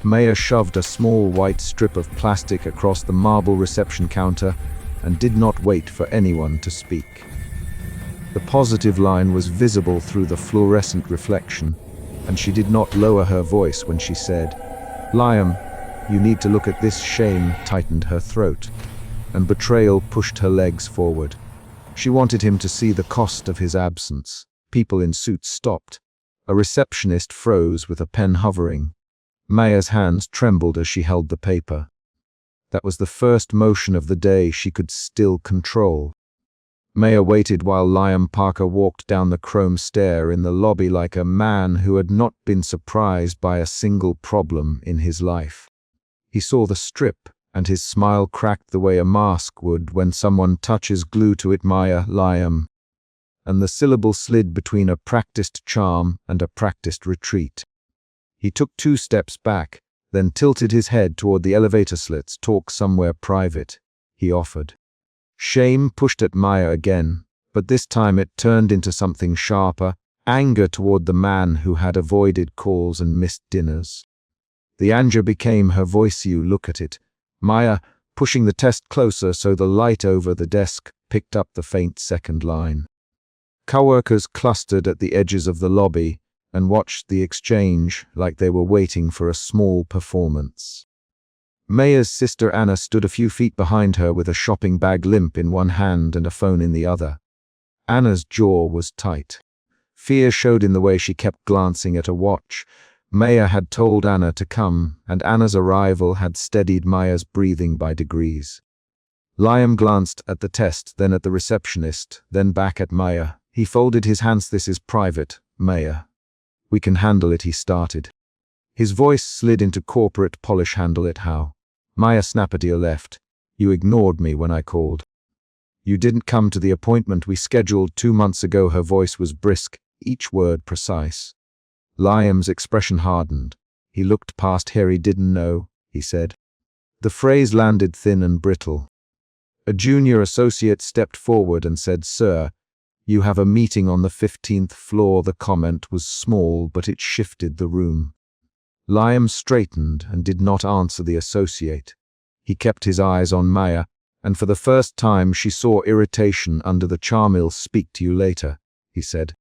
Maya shoved a small white strip of plastic across the marble reception counter and did not wait for anyone to speak. The positive line was visible through the fluorescent reflection, and she did not lower her voice when she said, "Liam, you need to look at this." Shame tightened her throat, and betrayal pushed her legs forward. She wanted him to see the cost of his absence. People in suits stopped. A receptionist froze with a pen hovering. Maya's hands trembled as she held the paper. That was the first motion of the day she could still control. Maya waited while Liam Parker walked down the chrome stair in the lobby like a man who had not been surprised by a single problem in his life. He saw the strip, and his smile cracked the way a mask would when someone touches glue to it. Maya, Liam. And the syllable slid between a practiced charm and a practiced retreat. He took 2 steps back, then tilted his head toward the elevator slits. "Talk somewhere private," he offered. Shame pushed at Maya again, but this time it turned into something sharper, anger toward the man who had avoided calls and missed dinners. The anger became her voice. "You look at it." Maya, pushing the test closer so the light over the desk picked up the faint second line. Coworkers clustered at the edges of the lobby and watched the exchange like they were waiting for a small performance. Maya's sister Anna stood a few feet behind her with a shopping bag limp in one hand and a phone in the other. Anna's jaw was tight. Fear showed in the way she kept glancing at a watch. Maya had told Anna to come, and Anna's arrival had steadied Maya's breathing by degrees. Liam glanced at the test, then at the receptionist, then back at Maya. He folded his hands. "This is private, Maya. We can handle it," he started. His voice slid into corporate polish. "Handle it how?" Maya snapped. "At your left. You ignored me when I called. You didn't come to the appointment we scheduled 2 months ago." Her voice was brisk, each word precise. Liam's expression hardened. He looked past Harry. "Didn't know," he said. The phrase landed thin and brittle. A junior associate stepped forward and said, "Sir, you have a meeting on the 15th floor." The comment was small, but it shifted the room. Liam straightened and did not answer the associate. He kept his eyes on Maya, and for the first time she saw irritation under the charm. "I'll speak to you later," he said.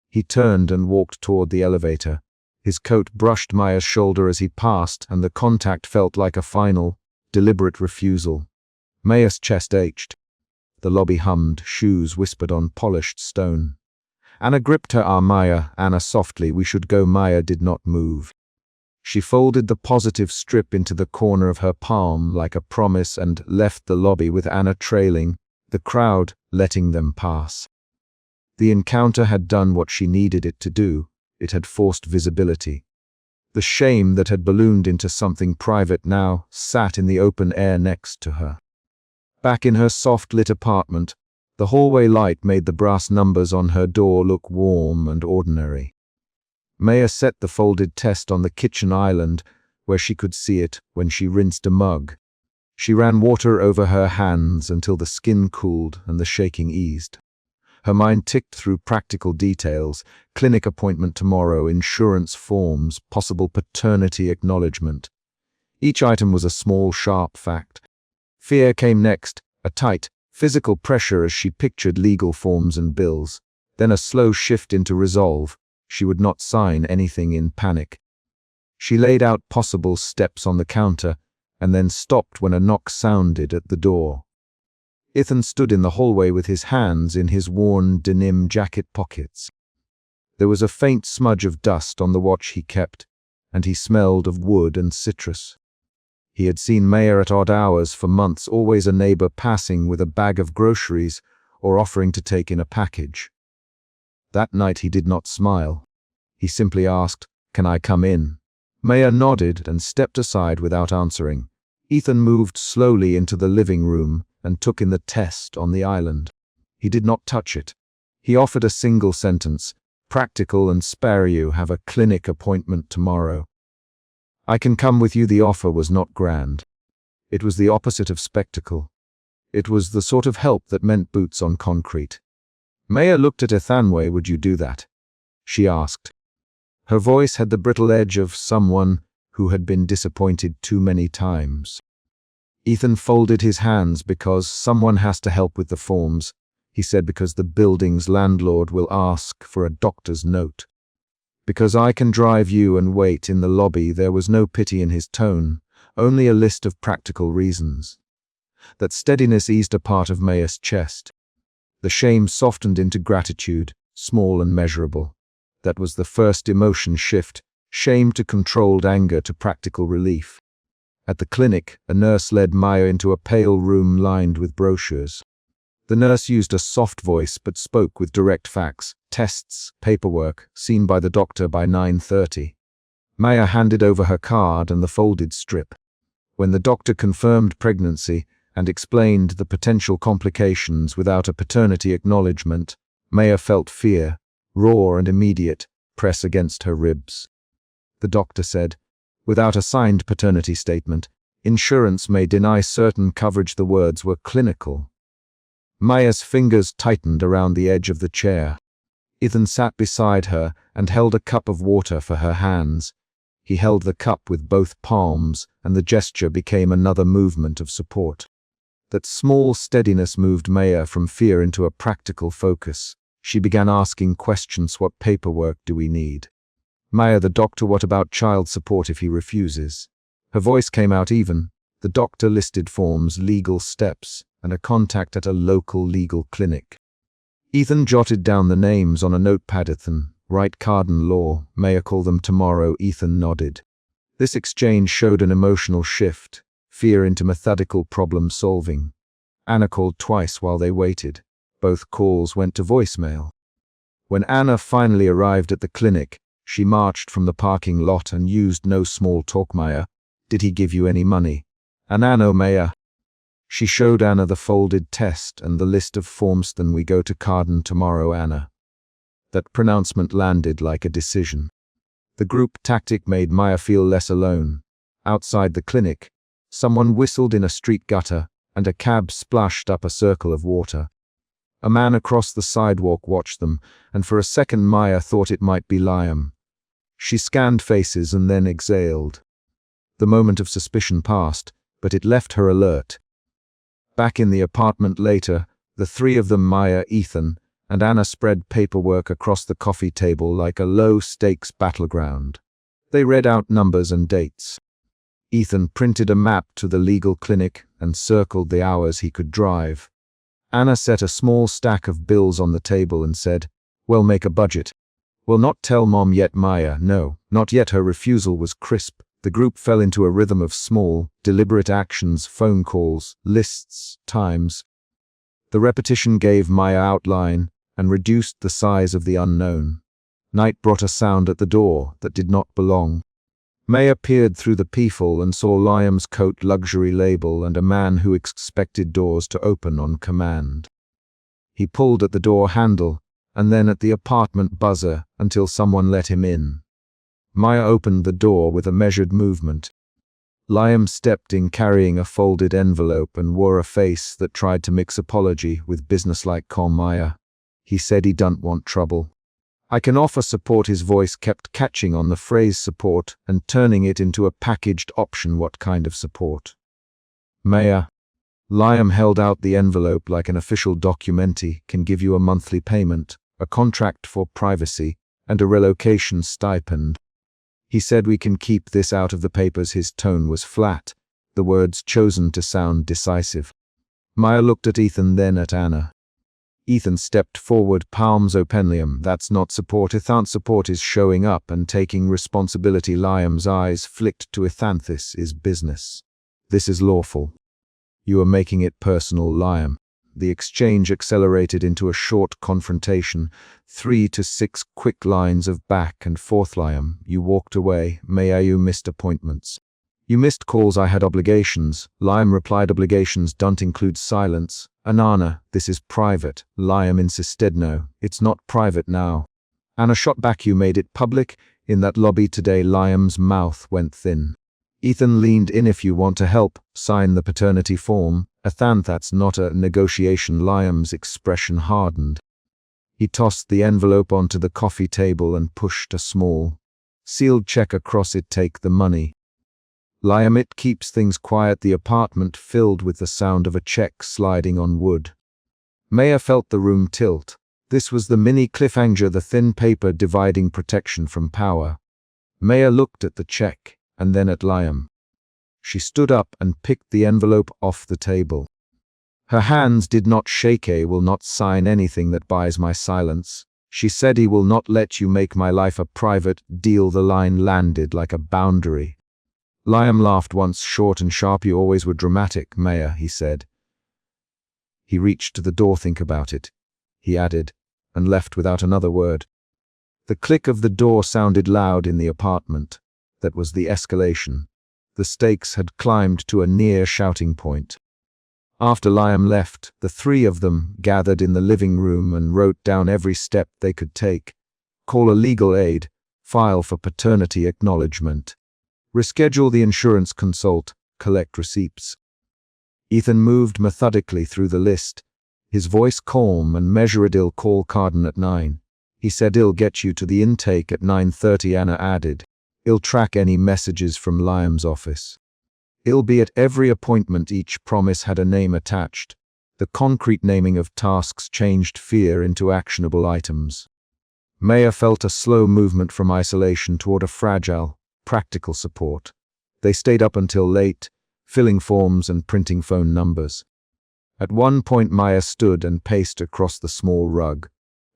He turned and walked toward the elevator. His coat brushed Maya's shoulder as he passed, and the contact felt like a final, deliberate refusal. Maya's chest ached. The lobby hummed, shoes whispered on polished stone. Anna gripped her arm. "Maya," Anna softly, "we should go." Maya did not move. She folded the positive strip into the corner of her palm like a promise and left the lobby with Anna trailing, the crowd letting them pass. The encounter had done what she needed it to do. It had forced visibility. The shame that had ballooned into something private now sat in the open air next to her. Back in her soft-lit apartment, the hallway light made the brass numbers on her door look warm and ordinary. Maya set the folded test on the kitchen island where she could see it when she rinsed a mug. She ran water over her hands until the skin cooled and the shaking eased. Her mind ticked through practical details: clinic appointment tomorrow, insurance forms, possible paternity acknowledgement. Each item was a small, sharp fact. Fear came next, a tight, physical pressure as she pictured legal forms and bills. Then a slow shift into resolve. She would not sign anything in panic. She laid out possible steps on the counter, and then stopped when a knock sounded at the door. Ethan stood in the hallway with his hands in his worn denim jacket pockets. There was a faint smudge of dust on the watch he kept, and he smelled of wood and citrus. He had seen Maya at odd hours for months, always a neighbor passing with a bag of groceries or offering to take in a package. That night he did not smile. He simply asked, "Can I come in?" Maya nodded and stepped aside without answering. Ethan moved slowly into the living room and took in the test on the island. He did not touch it. He offered a single sentence, "Practical and spare. You have a clinic appointment tomorrow." "I can come with you." The offer was not grand. It was the opposite of spectacle. It was the sort of help that meant boots on concrete. Maya looked at Ethanway. "Would you do that?" she asked. Her voice had the brittle edge of someone who had been disappointed too many times. Ethan folded his hands. Because someone has to help with the forms, he said, because the building's landlord will ask for a doctor's note. Because I can drive you and wait in the lobby. There was no pity in his tone, only a list of practical reasons. That steadiness eased a part of Maya's chest. The shame softened into gratitude, small and measurable. That was the first emotion shift, shame to controlled anger to practical relief. At the clinic, a nurse led Maya into a pale room lined with brochures. The nurse used a soft voice but spoke with direct facts, tests, paperwork, seen by the doctor by 9:30. Maya handed over her card and the folded strip. When the doctor confirmed pregnancy and explained the potential complications without a paternity acknowledgement, Maya felt fear, raw and immediate, press against her ribs. The doctor said, without a signed paternity statement, insurance may deny certain coverage. The words were clinical. Maya's fingers tightened around the edge of the chair. Ethan sat beside her and held a cup of water for her hands. He held the cup with both palms, and the gesture became another movement of support. That small steadiness moved Maya from fear into a practical focus. She began asking questions. What paperwork do we need? Maya, the doctor. What about child support if he refuses? Her voice came out even. The doctor listed forms, legal steps, and a contact at a local legal clinic. Ethan jotted down the names on a notepad. Ethan, write Carden Law. Maya, call them tomorrow. Ethan nodded. This exchange showed an emotional shift, fear into methodical problem solving. Anna called twice while they waited. Both calls went to voicemail. When Anna finally arrived at the clinic, she marched from the parking lot and used no small talk. Maya, did he give you any money? And Anna, Maya. She showed Anna the folded test and the list of forms. Then we go to Carden tomorrow, Anna. That pronouncement landed like a decision. The group tactic made Maya feel less alone. Outside the clinic, someone whistled in a street gutter, and a cab splashed up a circle of water. A man across the sidewalk watched them, and for a second Maya thought it might be Liam. She scanned faces and then exhaled. The moment of suspicion passed, but it left her alert. Back in the apartment later, the three of them, Maya, Ethan, and Anna, spread paperwork across the coffee table like a low-stakes battleground. They read out numbers and dates. Ethan printed a map to the legal clinic and circled the hours he could drive. Anna set a small stack of bills on the table and said, "Well, make a budget." "Well, not tell Mom yet, Maya." "No, not yet." Her refusal was crisp. The group fell into a rhythm of small, deliberate actions, phone calls, lists, times. The repetition gave Maya outline and reduced the size of the unknown. Night brought a sound at the door that did not belong. Maya peered through the peephole and saw Liam's coat luxury label and a man who expected doors to open on command. He pulled at the door handle and then at the apartment buzzer until someone let him in. Maya opened the door with a measured movement. Liam stepped in carrying a folded envelope and wore a face that tried to mix apology with businesslike calm. "Maya," he said, "he don't want trouble. I can offer support." His voice kept catching on the phrase support and turning it into a packaged option. "What kind of support?" "Maya." Liam held out the envelope like an official document. "He can give you a monthly payment, a contract for privacy, and a relocation stipend. He said we can keep this out of the papers." His tone was flat, the words chosen to sound decisive. Maya looked at Ethan, then at Anna. Ethan stepped forward, palms open. "Liam, that's not support. Ethan, support is showing up and taking responsibility." Liam's eyes flicked to Ethan. "This is business. This is lawful. You are making it personal." Liam. The exchange accelerated into a short confrontation, 3 to 6 quick lines of back and forth. "Liam, you walked away. Maya, you missed appointments. You missed calls. I had obligations." Liam replied, "Obligations don't include silence." "Anna, this is private." Liam insisted, "No, it's not private now." Anna shot back, "You made it public in that lobby today." Liam's mouth went thin. Ethan leaned in. "If you want to help, sign the paternity form." "Ethan, that's not a negotiation." Liam's expression hardened. He tossed the envelope onto the coffee table and pushed a small, sealed check across it. "Take the money." Liam, it keeps things quiet, the apartment filled with the sound of a check sliding on wood. Maya felt the room tilt. This was the mini cliffhanger, the thin paper dividing protection from power. Maya looked at the check, and then at Liam. She stood up and picked the envelope off the table. Her hands did not shake. "I will not sign anything that buys my silence. She said he will not let you make my life a private deal." The line landed like a boundary. Liam laughed once, short and sharp. "You always were dramatic, Maya," he said. He reached to the door. "Think about it," he added, and left without another word. The click of the door sounded loud in the apartment. That was the escalation. The stakes had climbed to a near shouting point. After Liam left, the three of them gathered in the living room and wrote down every step they could take. Call a legal aid, file for paternity acknowledgement, reschedule the insurance consult, collect receipts. Ethan moved methodically through the list, his voice calm and measured. "I'll call Carden at 9. He said he'll get you to the intake at 9:30, Anna added. "He'll track any messages from Liam's office. He'll be at every appointment." Each promise had a name attached. The concrete naming of tasks changed fear into actionable items. Maya felt a slow movement from isolation toward a fragile, practical support. They stayed up until late, filling forms and printing phone numbers. At one point Maya stood and paced across the small rug.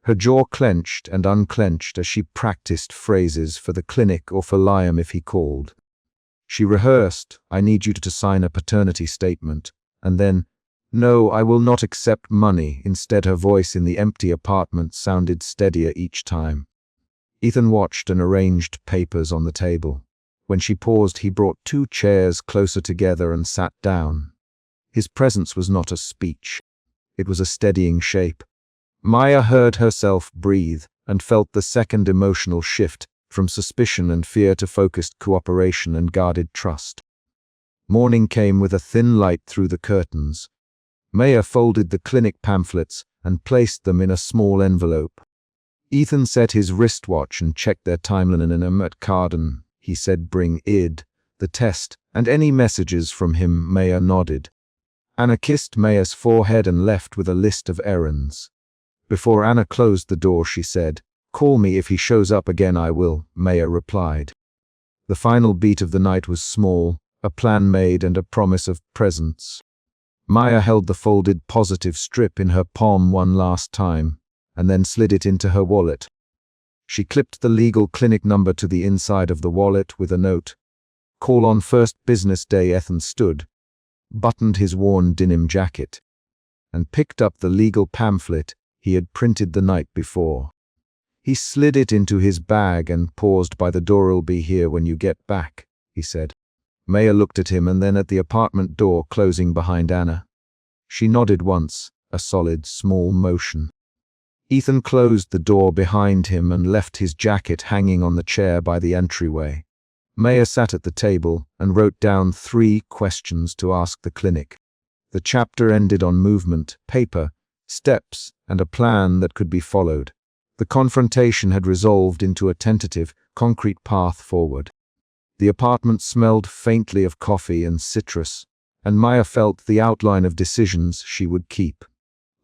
Her jaw clenched and unclenched as she practiced phrases for the clinic or for Liam if he called. She rehearsed, "I need you to sign a paternity statement," and then, "No, I will not accept money." Instead, her voice in the empty apartment sounded steadier each time. Ethan watched and arranged papers on the table. When she paused, he brought 2 chairs closer together and sat down. His presence was not a speech. It was a steadying shape. Maya heard herself breathe and felt the second emotional shift from suspicion and fear to focused cooperation and guarded trust. Morning came with a thin light through the curtains. Maya folded the clinic pamphlets and placed them in a small envelope. Ethan set his wristwatch and checked their timeline. "At Carden," he said, "bring ID, the test, and any messages from him." Maya nodded. Anna kissed Maya's forehead and left with a list of errands. Before Anna closed the door, she said, "Call me if he shows up again." "I will," Maya replied. The final beat of the night was small, a plan made and a promise of presence. Maya held the folded positive strip in her palm one last time, and then slid it into her wallet. She clipped the legal clinic number to the inside of the wallet with a note. "Call on first business day." Ethan stood, buttoned his worn denim jacket, and picked up the legal pamphlet he had printed the night before. He slid it into his bag and paused by the door. "I'll be here when you get back," he said. Maya looked at him and then at the apartment door closing behind Anna. She nodded once, a solid, small motion. Ethan closed the door behind him and left his jacket hanging on the chair by the entryway. Maya sat at the table and wrote down 3 questions to ask the clinic. The chapter ended on movement, paper, steps, and a plan that could be followed. The confrontation had resolved into a tentative, concrete path forward. The apartment smelled faintly of coffee and citrus, and Maya felt the outline of decisions she would keep.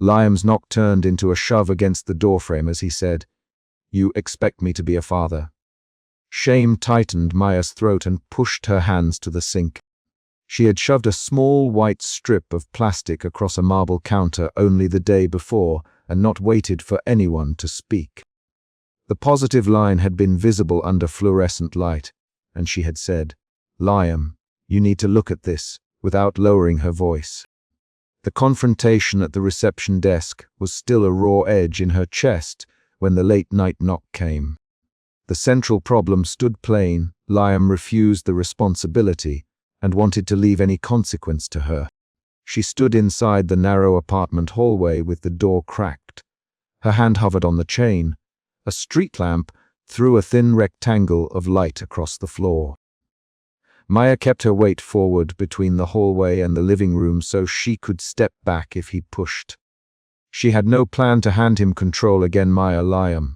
Liam's knock turned into a shove against the doorframe as he said, "You expect me to be a father?" Shame tightened Maya's throat and pushed her hands to the sink. She had shoved a small white strip of plastic across a marble counter only the day before and not waited for anyone to speak. The positive line had been visible under fluorescent light, and she had said, "Liam, you need to look at this," without lowering her voice. The confrontation at the reception desk was still a raw edge in her chest when the late-night knock came. The central problem stood plain: Liam refused the responsibility and wanted to leave any consequence to her. She stood inside the narrow apartment hallway with the door cracked. Her hand hovered on the chain. A street lamp threw a thin rectangle of light across the floor. Maya kept her weight forward between the hallway and the living room so she could step back if he pushed. She had no plan to hand him control again. Liam.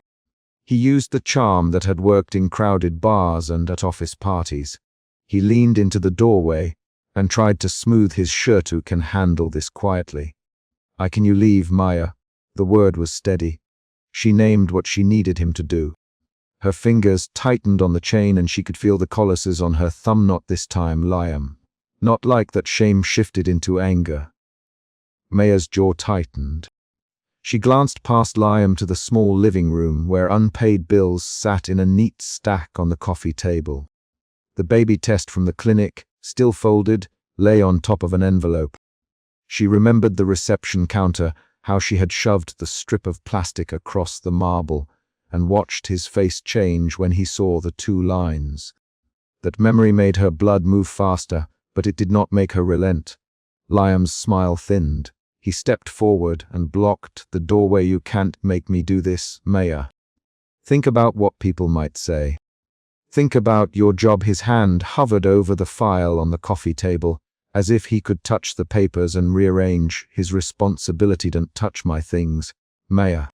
He used the charm that had worked in crowded bars and at office parties. He leaned into the doorway and tried to smooth his shirt. "Who can handle this quietly? Can you leave, Maya?" The word was steady. She named what she needed him to do. Her fingers tightened on the chain and she could feel the calluses on her thumb. "Not this time, Liam." Not like that. Shame shifted into anger. Maya's jaw tightened. She glanced past Liam to the small living room where unpaid bills sat in a neat stack on the coffee table. The baby test from the clinic, still folded, lay on top of an envelope. She remembered the reception counter, how she had shoved the strip of plastic across the marble, and watched his face change when he saw the 2 lines. That memory made her blood move faster, but it did not make her relent. Liam's smile thinned. He stepped forward and blocked the doorway. "You can't make me do this, Maya. Think about what people might say. Think about your job." His hand hovered over the file on the coffee table, as if he could touch the papers and rearrange. "His responsibility. Don't touch my things, Maya."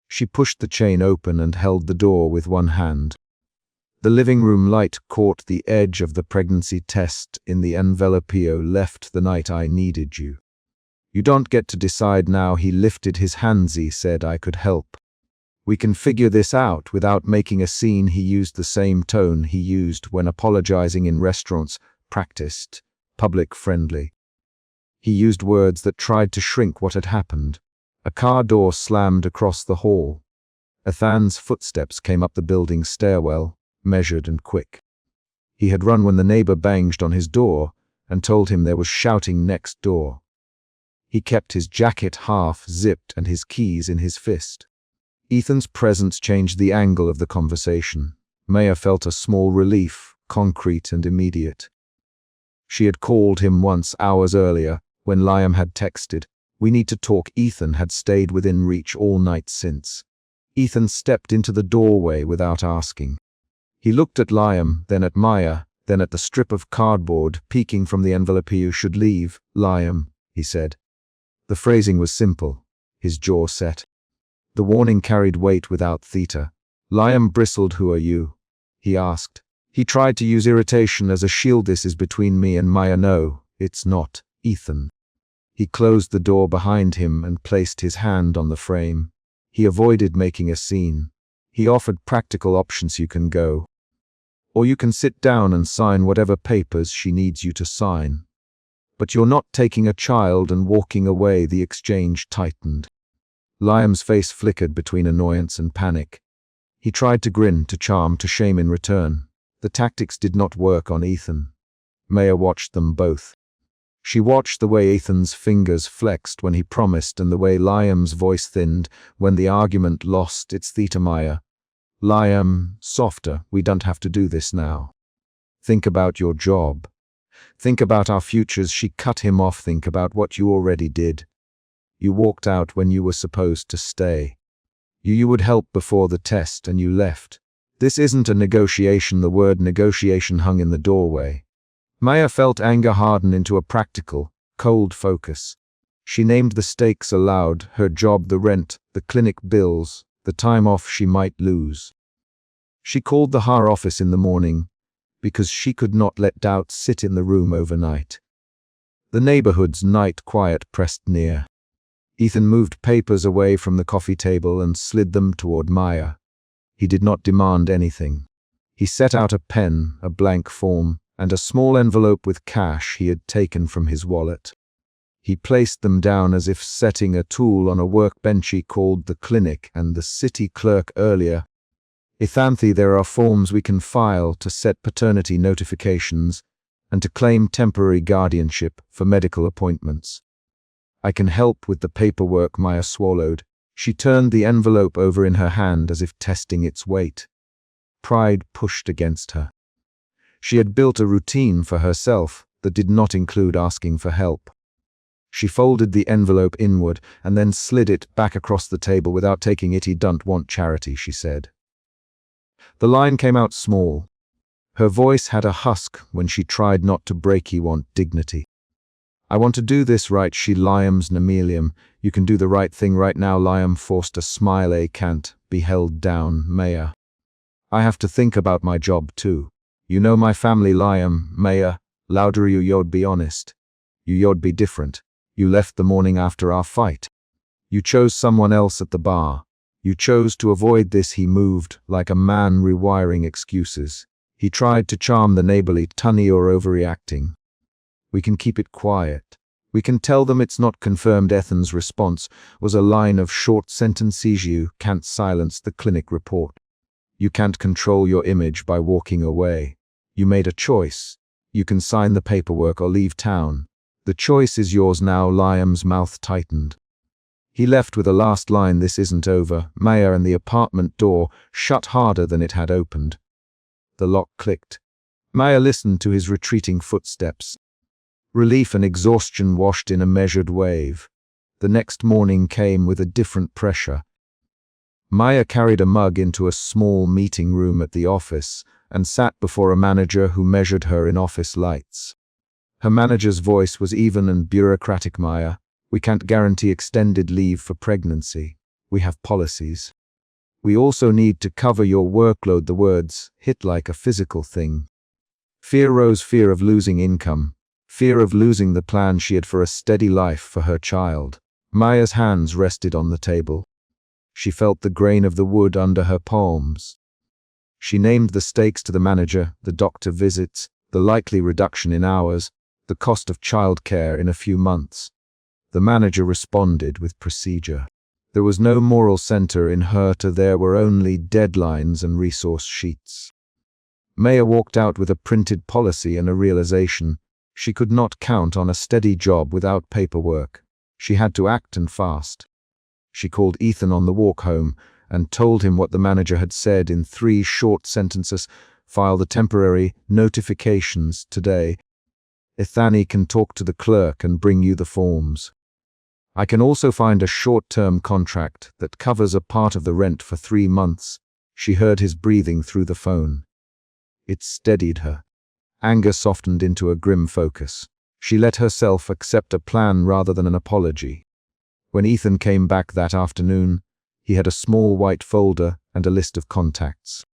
She pushed the chain open and held the door with one hand. The living room light caught the edge of the pregnancy test in the envelope. "You left the night I needed you. You don't get to decide now." He lifted his hands. He said, "I could help. We can figure this out without making a scene." He used the same tone he used when apologizing in restaurants, practiced, public-friendly. He used words that tried to shrink what had happened. A car door slammed across the hall. Ethan's footsteps came up the building stairwell, measured and quick. He had run when the neighbor banged on his door and told him there was shouting next door. He kept his jacket half zipped and his keys in his fist. Ethan's presence changed the angle of the conversation. Maya felt a small relief, concrete and immediate. She had called him once hours earlier, when Liam had texted, "We need to talk." Ethan had stayed within reach all night since. Ethan stepped into the doorway without asking. He looked at Liam, then at Maya, then at the strip of cardboard peeking from the envelope. "You should leave, Liam," he said. The phrasing was simple, his jaw set. The warning carried weight without theta. Liam bristled. "Who are you?" he asked. He tried to use irritation as a shield. "This is between me and Maya." "No, it's not, Ethan." He closed the door behind him and placed his hand on the frame. He avoided making a scene. He offered practical options. "You can go. Or you can sit down and sign whatever papers she needs you to sign. But you're not taking a child and walking away." The exchange tightened. Liam's face flickered between annoyance and panic. He tried to grin, to charm, to shame in return. The tactics did not work on Ethan. Maya watched them both. She watched the way Ethan's fingers flexed when he promised and the way Liam's voice thinned when the argument lost its theta. "Maya. Liam, softer. We don't have to do this now. Think about your job. Think about our futures." She cut him off. "Think about what you already did. You walked out when you were supposed to stay. You would help before the test and you left. This isn't a negotiation." The word negotiation hung in the doorway. Maya felt anger harden into a practical, cold focus. She named the stakes aloud: her job, the rent, the clinic bills, the time off she might lose. She called the HR office in the morning, because she could not let doubt sit in the room overnight. The neighborhood's night quiet pressed near. Ethan moved papers away from the coffee table and slid them toward Maya. He did not demand anything. He set out a pen, a blank form, and a small envelope with cash he had taken from his wallet. He placed them down as if setting a tool on a workbench. He called the clinic and the city clerk earlier. "Ethanthi, there are forms we can file to set paternity notifications and to claim temporary guardianship for medical appointments. I can help with the paperwork." Maya swallowed. She turned the envelope over in her hand as if testing its weight. Pride pushed against her. She had built a routine for herself that did not include asking for help. She folded the envelope inward and then slid it back across the table without taking it. "He don't want charity," she said. The line came out small. Her voice had a husk when she tried not to break. "He want dignity. I want to do this right." She Liam's Namelium. "You can do the right thing right now." Liam forced a smile. "I can't be held down, Maya. I have to think about my job too. You know my family, Liam, Maya. Louder you'd be honest. You'd be different. You left the morning after our fight. You chose someone else at the bar. You chose to avoid this. He moved, like a man rewiring excuses. He tried to charm the neighborly. Tunny, you're overreacting. We can keep it quiet. We can tell them it's not confirmed. Ethan's response was a line of short sentences. You can't silence the clinic report. You can't control your image by walking away. You made a choice. You can sign the paperwork or leave town. The choice is yours now. Liam's mouth tightened. He left with a last line, this isn't over. Maya, and the apartment door shut harder than it had opened. The lock clicked. Maya listened to his retreating footsteps. Relief and exhaustion washed in a measured wave. The next morning came with a different pressure. Maya carried a mug into a small meeting room at the office and sat before a manager who measured her in office lights. Her manager's voice was even and bureaucratic. Maya, we can't guarantee extended leave for pregnancy. We have policies. We also need to cover your workload. The words hit like a physical thing. Fear rose, fear of losing income, fear of losing the plan she had for a steady life for her child. Maya's hands rested on the table. She felt the grain of the wood under her palms. She named the stakes to the manager, the doctor visits, the likely reduction in hours, the cost of childcare in a few months. The manager responded with procedure. There was no moral center in her. There were only deadlines and resource sheets. Maya walked out with a printed policy and a realization. She could not count on a steady job without paperwork. She had to act, and fast. She called Ethan on the walk home and told him what the manager had said in 3 short sentences. File the temporary notifications today. Ethani can talk to the clerk and bring you the forms. I can also find a short-term contract that covers a part of the rent for 3 months. She heard his breathing through the phone. It steadied her. Anger softened into a grim focus. She let herself accept a plan rather than an apology. When Ethan came back that afternoon, he had a small white folder and a list of contacts.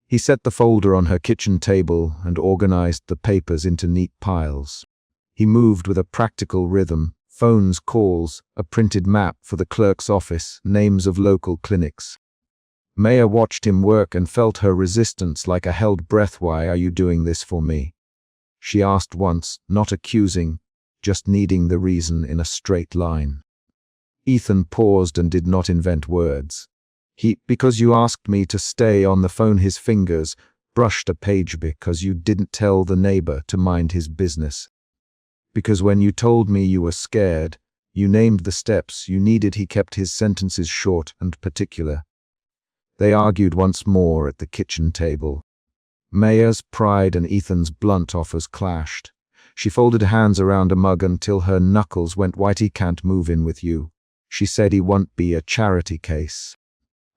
He set the folder on her kitchen table and organized the papers into neat piles. He moved with a practical rhythm: phones, calls, a printed map for the clerk's office, names of local clinics. Maya watched him work and felt her resistance like a held breath. Why are you doing this for me? She asked once, not accusing, just needing the reason in a straight line. Ethan paused and did not invent words. Because you asked me to stay on the phone. His fingers brushed a page. Because you didn't tell the neighbor to mind his business. Because when you told me you were scared, you named the steps you needed. He kept his sentences short and particular. They argued once more at the kitchen table. Maya's pride and Ethan's blunt offers clashed. She folded her hands around a mug until her knuckles went white. He can't move in with you. She said he won't be a charity case.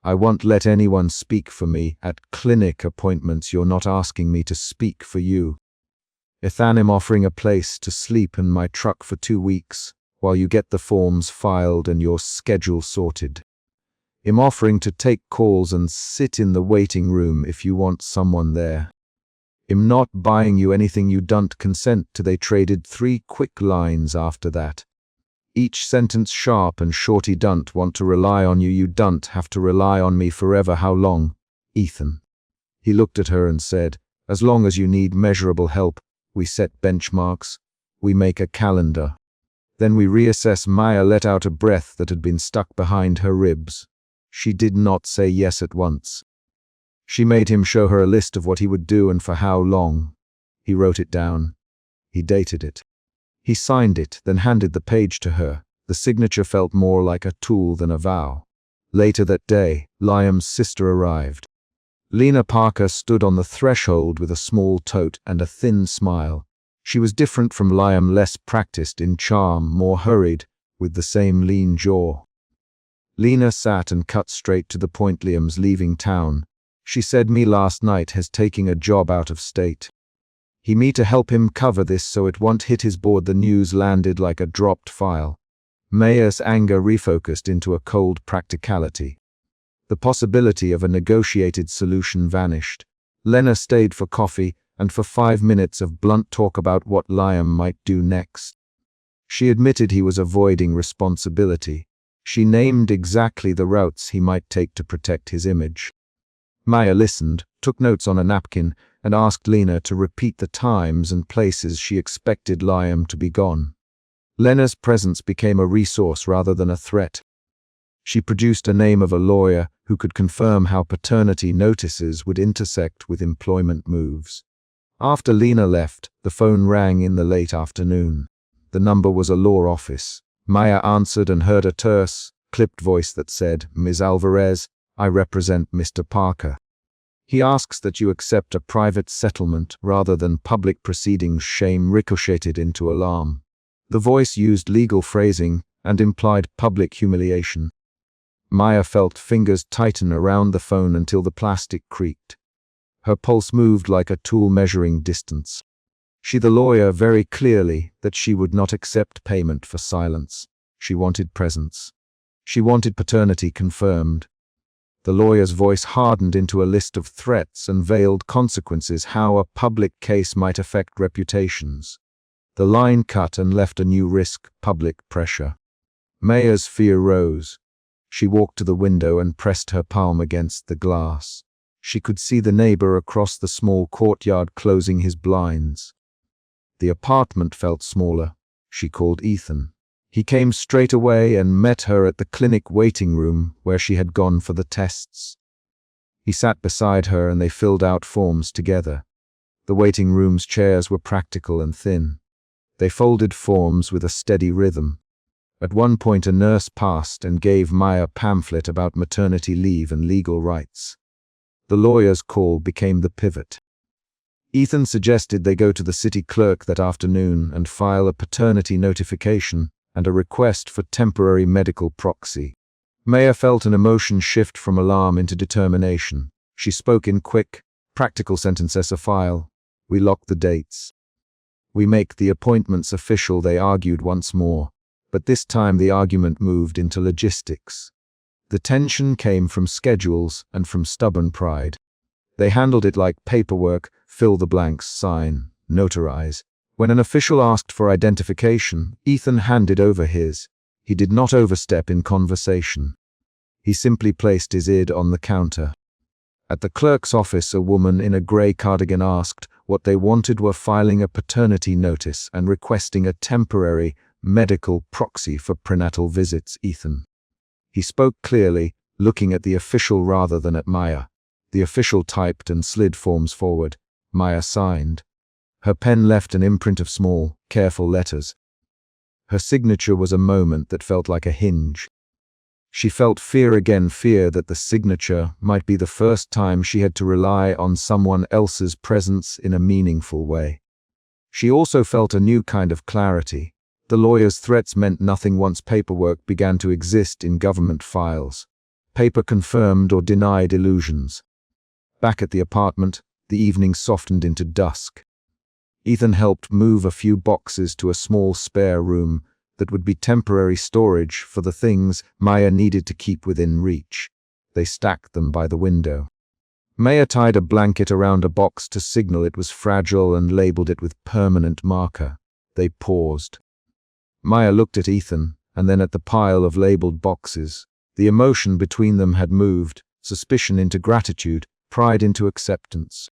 I won't let anyone speak for me at clinic appointments. You're not asking me to speak for you. I'm offering a place to sleep in my truck for 2 weeks while you get the forms filed and your schedule sorted. I'm offering to take calls and sit in the waiting room if you want someone there. I'm not buying you anything you don't consent to. They traded 3 quick lines after that. Each sentence sharp and short. I don't want to rely on you. You don't have to rely on me forever. How long, Ethan? He looked at her and said, as long as you need measurable help. We set benchmarks. We make a calendar. Then we reassess. Maya let out a breath that had been stuck behind her ribs. She did not say yes at once. She made him show her a list of what he would do and for how long. He wrote it down. He dated it. He signed it, then handed the page to her. The signature felt more like a tool than a vow. Later that day, Liam's sister arrived. Lena Parker stood on the threshold with a small tote and a thin smile. She was different from Liam, less practiced in charm, more hurried, with the same lean jaw. Lena sat and cut straight to the point. Liam's leaving town. She said me last night has taking a job out of state. He me to help him cover this so it won't hit his board. The news landed like a dropped file. Maya's anger refocused into a cold practicality. The possibility of a negotiated solution vanished. Lena stayed for coffee, and for 5 minutes of blunt talk about what Liam might do next. She admitted he was avoiding responsibility. She named exactly the routes he might take to protect his image. Maya listened, took notes on a napkin, and asked Lena to repeat the times and places she expected Liam to be gone. Lena's presence became a resource rather than a threat. She produced a name of a lawyer who could confirm how paternity notices would intersect with employment moves. After Lena left, the phone rang in the late afternoon. The number was a law office. Maya answered and heard a terse, clipped voice that said, "Ms. Alvarez, I represent Mr. Parker. He asks that you accept a private settlement rather than public proceedings." Shame ricocheted into alarm. The voice used legal phrasing and implied public humiliation. Maya felt fingers tighten around the phone until the plastic creaked. Her pulse moved like a tool measuring distance. She the lawyer very clearly that she would not accept payment for silence. She wanted presence. She wanted paternity confirmed. The lawyer's voice hardened into a list of threats and veiled consequences, how a public case might affect reputations. The line cut and left a new risk: public pressure. Maya's fear rose. She walked to the window and pressed her palm against the glass. She could see the neighbor across the small courtyard closing his blinds. The apartment felt smaller. She called Ethan. He came straight away and met her at the clinic waiting room where she had gone for the tests. He sat beside her and they filled out forms together. The waiting room's chairs were practical and thin. They folded forms with a steady rhythm. At one point a nurse passed and gave Maya a pamphlet about maternity leave and legal rights. The lawyer's call became the pivot. Ethan suggested they go to the city clerk that afternoon and file a paternity notification and a request for temporary medical proxy. Maya felt an emotion shift from alarm into determination. She spoke in quick, practical sentences. "A file. We lock the dates. We make the appointments official." They argued once more, but this time the argument moved into logistics. The tension came from schedules and from stubborn pride. They handled it like paperwork: fill the blanks, sign, notarize. When an official asked for identification, Ethan handed over his. He did not overstep in conversation. He simply placed his ID on the counter. At the clerk's office, a woman in a grey cardigan asked what they wanted were filing a paternity notice and requesting a temporary medical proxy for prenatal visits. Ethan. He spoke clearly, looking at the official rather than at Maya. The official typed and slid forms forward. Maya signed. Her pen left an imprint of small, careful letters. Her signature was a moment that felt like a hinge. She felt fear again, fear that the signature might be the first time she had to rely on someone else's presence in a meaningful way. She also felt a new kind of clarity. The lawyer's threats meant nothing once paperwork began to exist in government files. Paper confirmed or denied illusions. Back at the apartment, the evening softened into dusk. Ethan helped move a few boxes to a small spare room that would be temporary storage for the things Maya needed to keep within reach. They stacked them by the window. Maya tied a blanket around a box to signal it was fragile and labeled it with permanent marker. They paused. Maya looked at Ethan and then at the pile of labeled boxes. The emotion between them had moved, suspicion into gratitude, pride into acceptance.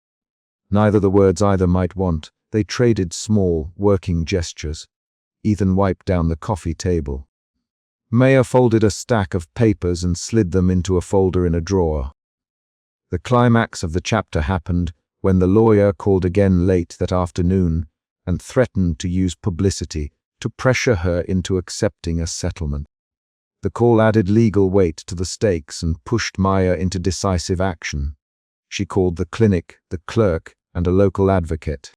Neither the words either might want. They traded small, working gestures. Ethan wiped down the coffee table. Maya folded a stack of papers and slid them into a folder in a drawer. The climax of the chapter happened when the lawyer called again late that afternoon and threatened to use publicity to pressure her into accepting a settlement. The call added legal weight to the stakes and pushed Maya into decisive action. She called the clinic, the clerk, and a local advocate.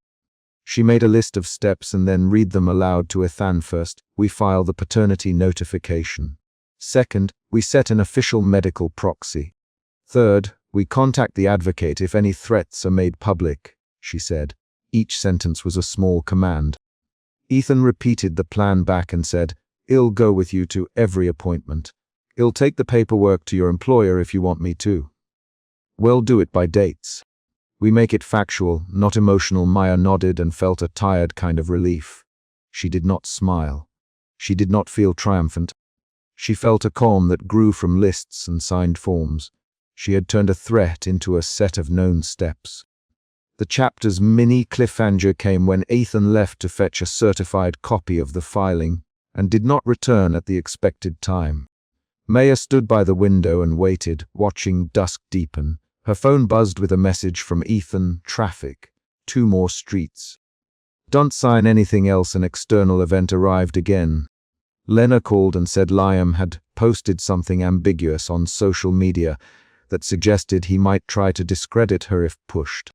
She made a list of steps and then read them aloud to Ethan. First, we file the paternity notification. Second, we set an official medical proxy. Third, we contact the advocate if any threats are made public, she said. Each sentence was a small command. Ethan repeated the plan back and said, "I'll go with you to every appointment. I'll take the paperwork to your employer if you want me to. We'll do it by dates. We make it factual, not emotional. Maya nodded and felt a tired kind of relief. She did not smile. She did not feel triumphant. She felt a calm that grew from lists and signed forms. She had turned a threat into a set of known steps. The chapter's mini cliffhanger came when Ethan left to fetch a certified copy of the filing and did not return at the expected time. Maya stood by the window and waited, watching dusk deepen. Her phone buzzed with a message from Ethan. Traffic. 2 more streets. Don't sign anything else. An external event arrived again. Lena called and said Liam had posted something ambiguous on social media that suggested he might try to discredit her if pushed.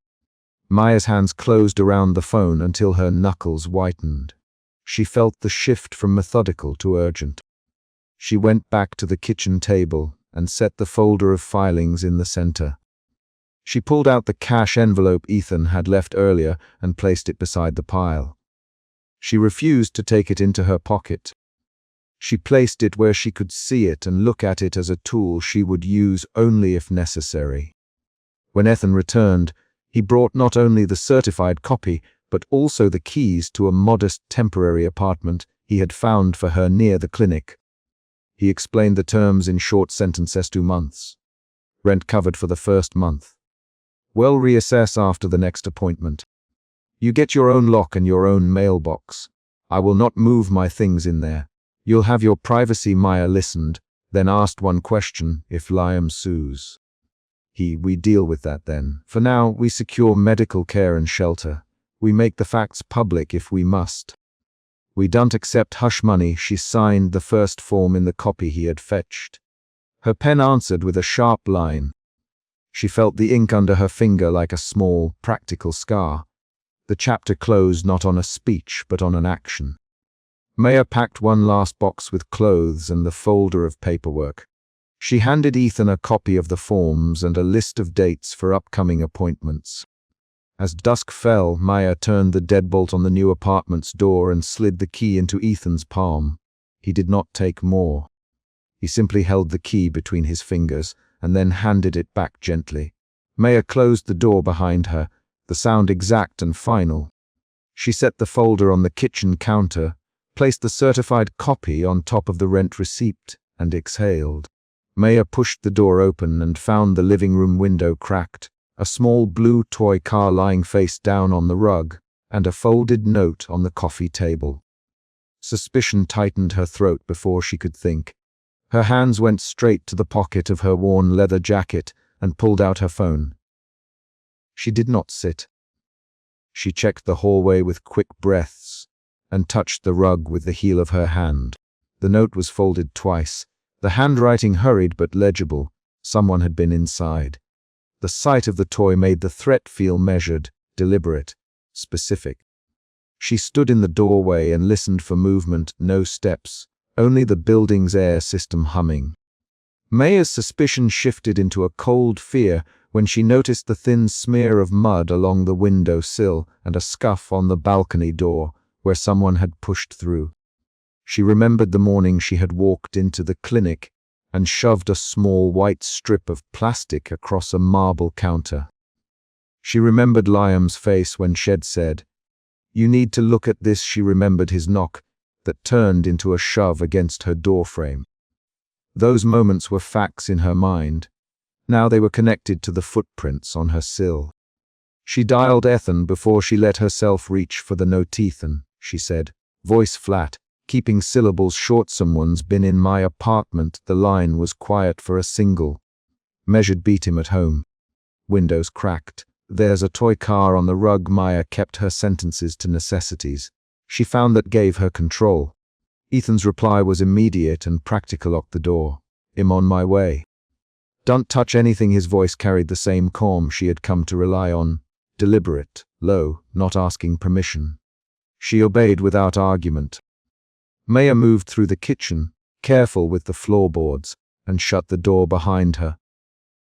Maya's hands closed around the phone until her knuckles whitened. She felt the shift from methodical to urgent. She went back to the kitchen table and set the folder of filings in the center. She pulled out the cash envelope Ethan had left earlier and placed it beside the pile. She refused to take it into her pocket. She placed it where she could see it and look at it as a tool she would use only if necessary. When Ethan returned, he brought not only the certified copy, but also the keys to a modest temporary apartment he had found for her near the clinic. He explained the terms in short sentences: 2 months. Rent covered for the first month. We'll reassess after the next appointment. You get your own lock and your own mailbox. I will not move my things in there. You'll have your privacy. Maya listened, then asked one question: if Liam sues. We deal with that then. For now, we secure medical care and shelter. We make the facts public if we must. We don't accept hush money. She signed the first form in the copy he had fetched. Her pen answered with a sharp line. She felt the ink under her finger like a small, practical scar. The chapter closed not on a speech, but on an action. Maya packed one last box with clothes and the folder of paperwork. She handed Ethan a copy of the forms and a list of dates for upcoming appointments. As dusk fell, Maya turned the deadbolt on the new apartment's door and slid the key into Ethan's palm. He did not take more. He simply held the key between his fingers and then handed it back gently. Maya closed the door behind her, the sound exact and final. She set the folder on the kitchen counter, placed the certified copy on top of the rent receipt, and exhaled. Maya pushed the door open and found the living room window cracked, a small blue toy car lying face down on the rug, and a folded note on the coffee table. Suspicion tightened her throat before she could think. Her hands went straight to the pocket of her worn leather jacket and pulled out her phone. She did not sit. She checked the hallway with quick breaths and touched the rug with the heel of her hand. The note was folded twice. The handwriting hurried but legible. Someone had been inside. The sight of the toy made the threat feel measured, deliberate, specific. She stood in the doorway and listened for movement. No steps, only the building's air system humming. Maya's suspicion shifted into a cold fear when she noticed the thin smear of mud along the window sill and a scuff on the balcony door where someone had pushed through. She remembered the morning she had walked into the clinic and shoved a small white strip of plastic across a marble counter. She remembered Liam's face when Shed said, "You need to look at this." She remembered his knock that turned into a shove against her doorframe. Those moments were facts in her mind. Now they were connected to the footprints on her sill. She dialed Ethan before she let herself reach for the note. "Ethan," she said, voice flat, keeping syllables short. "Someone's been in my apartment." The line was quiet for a single, measured beat. "Him at home. Windows cracked. There's a toy car on the rug." Maya kept her sentences to necessities. She found that gave her control. Ethan's reply was immediate and practical. "Lock the door. I'm on my way." "Don't touch anything." His voice carried the same calm she had come to rely on, deliberate, low, not asking permission. She obeyed without argument. Maya moved through the kitchen, careful with the floorboards, and shut the door behind her.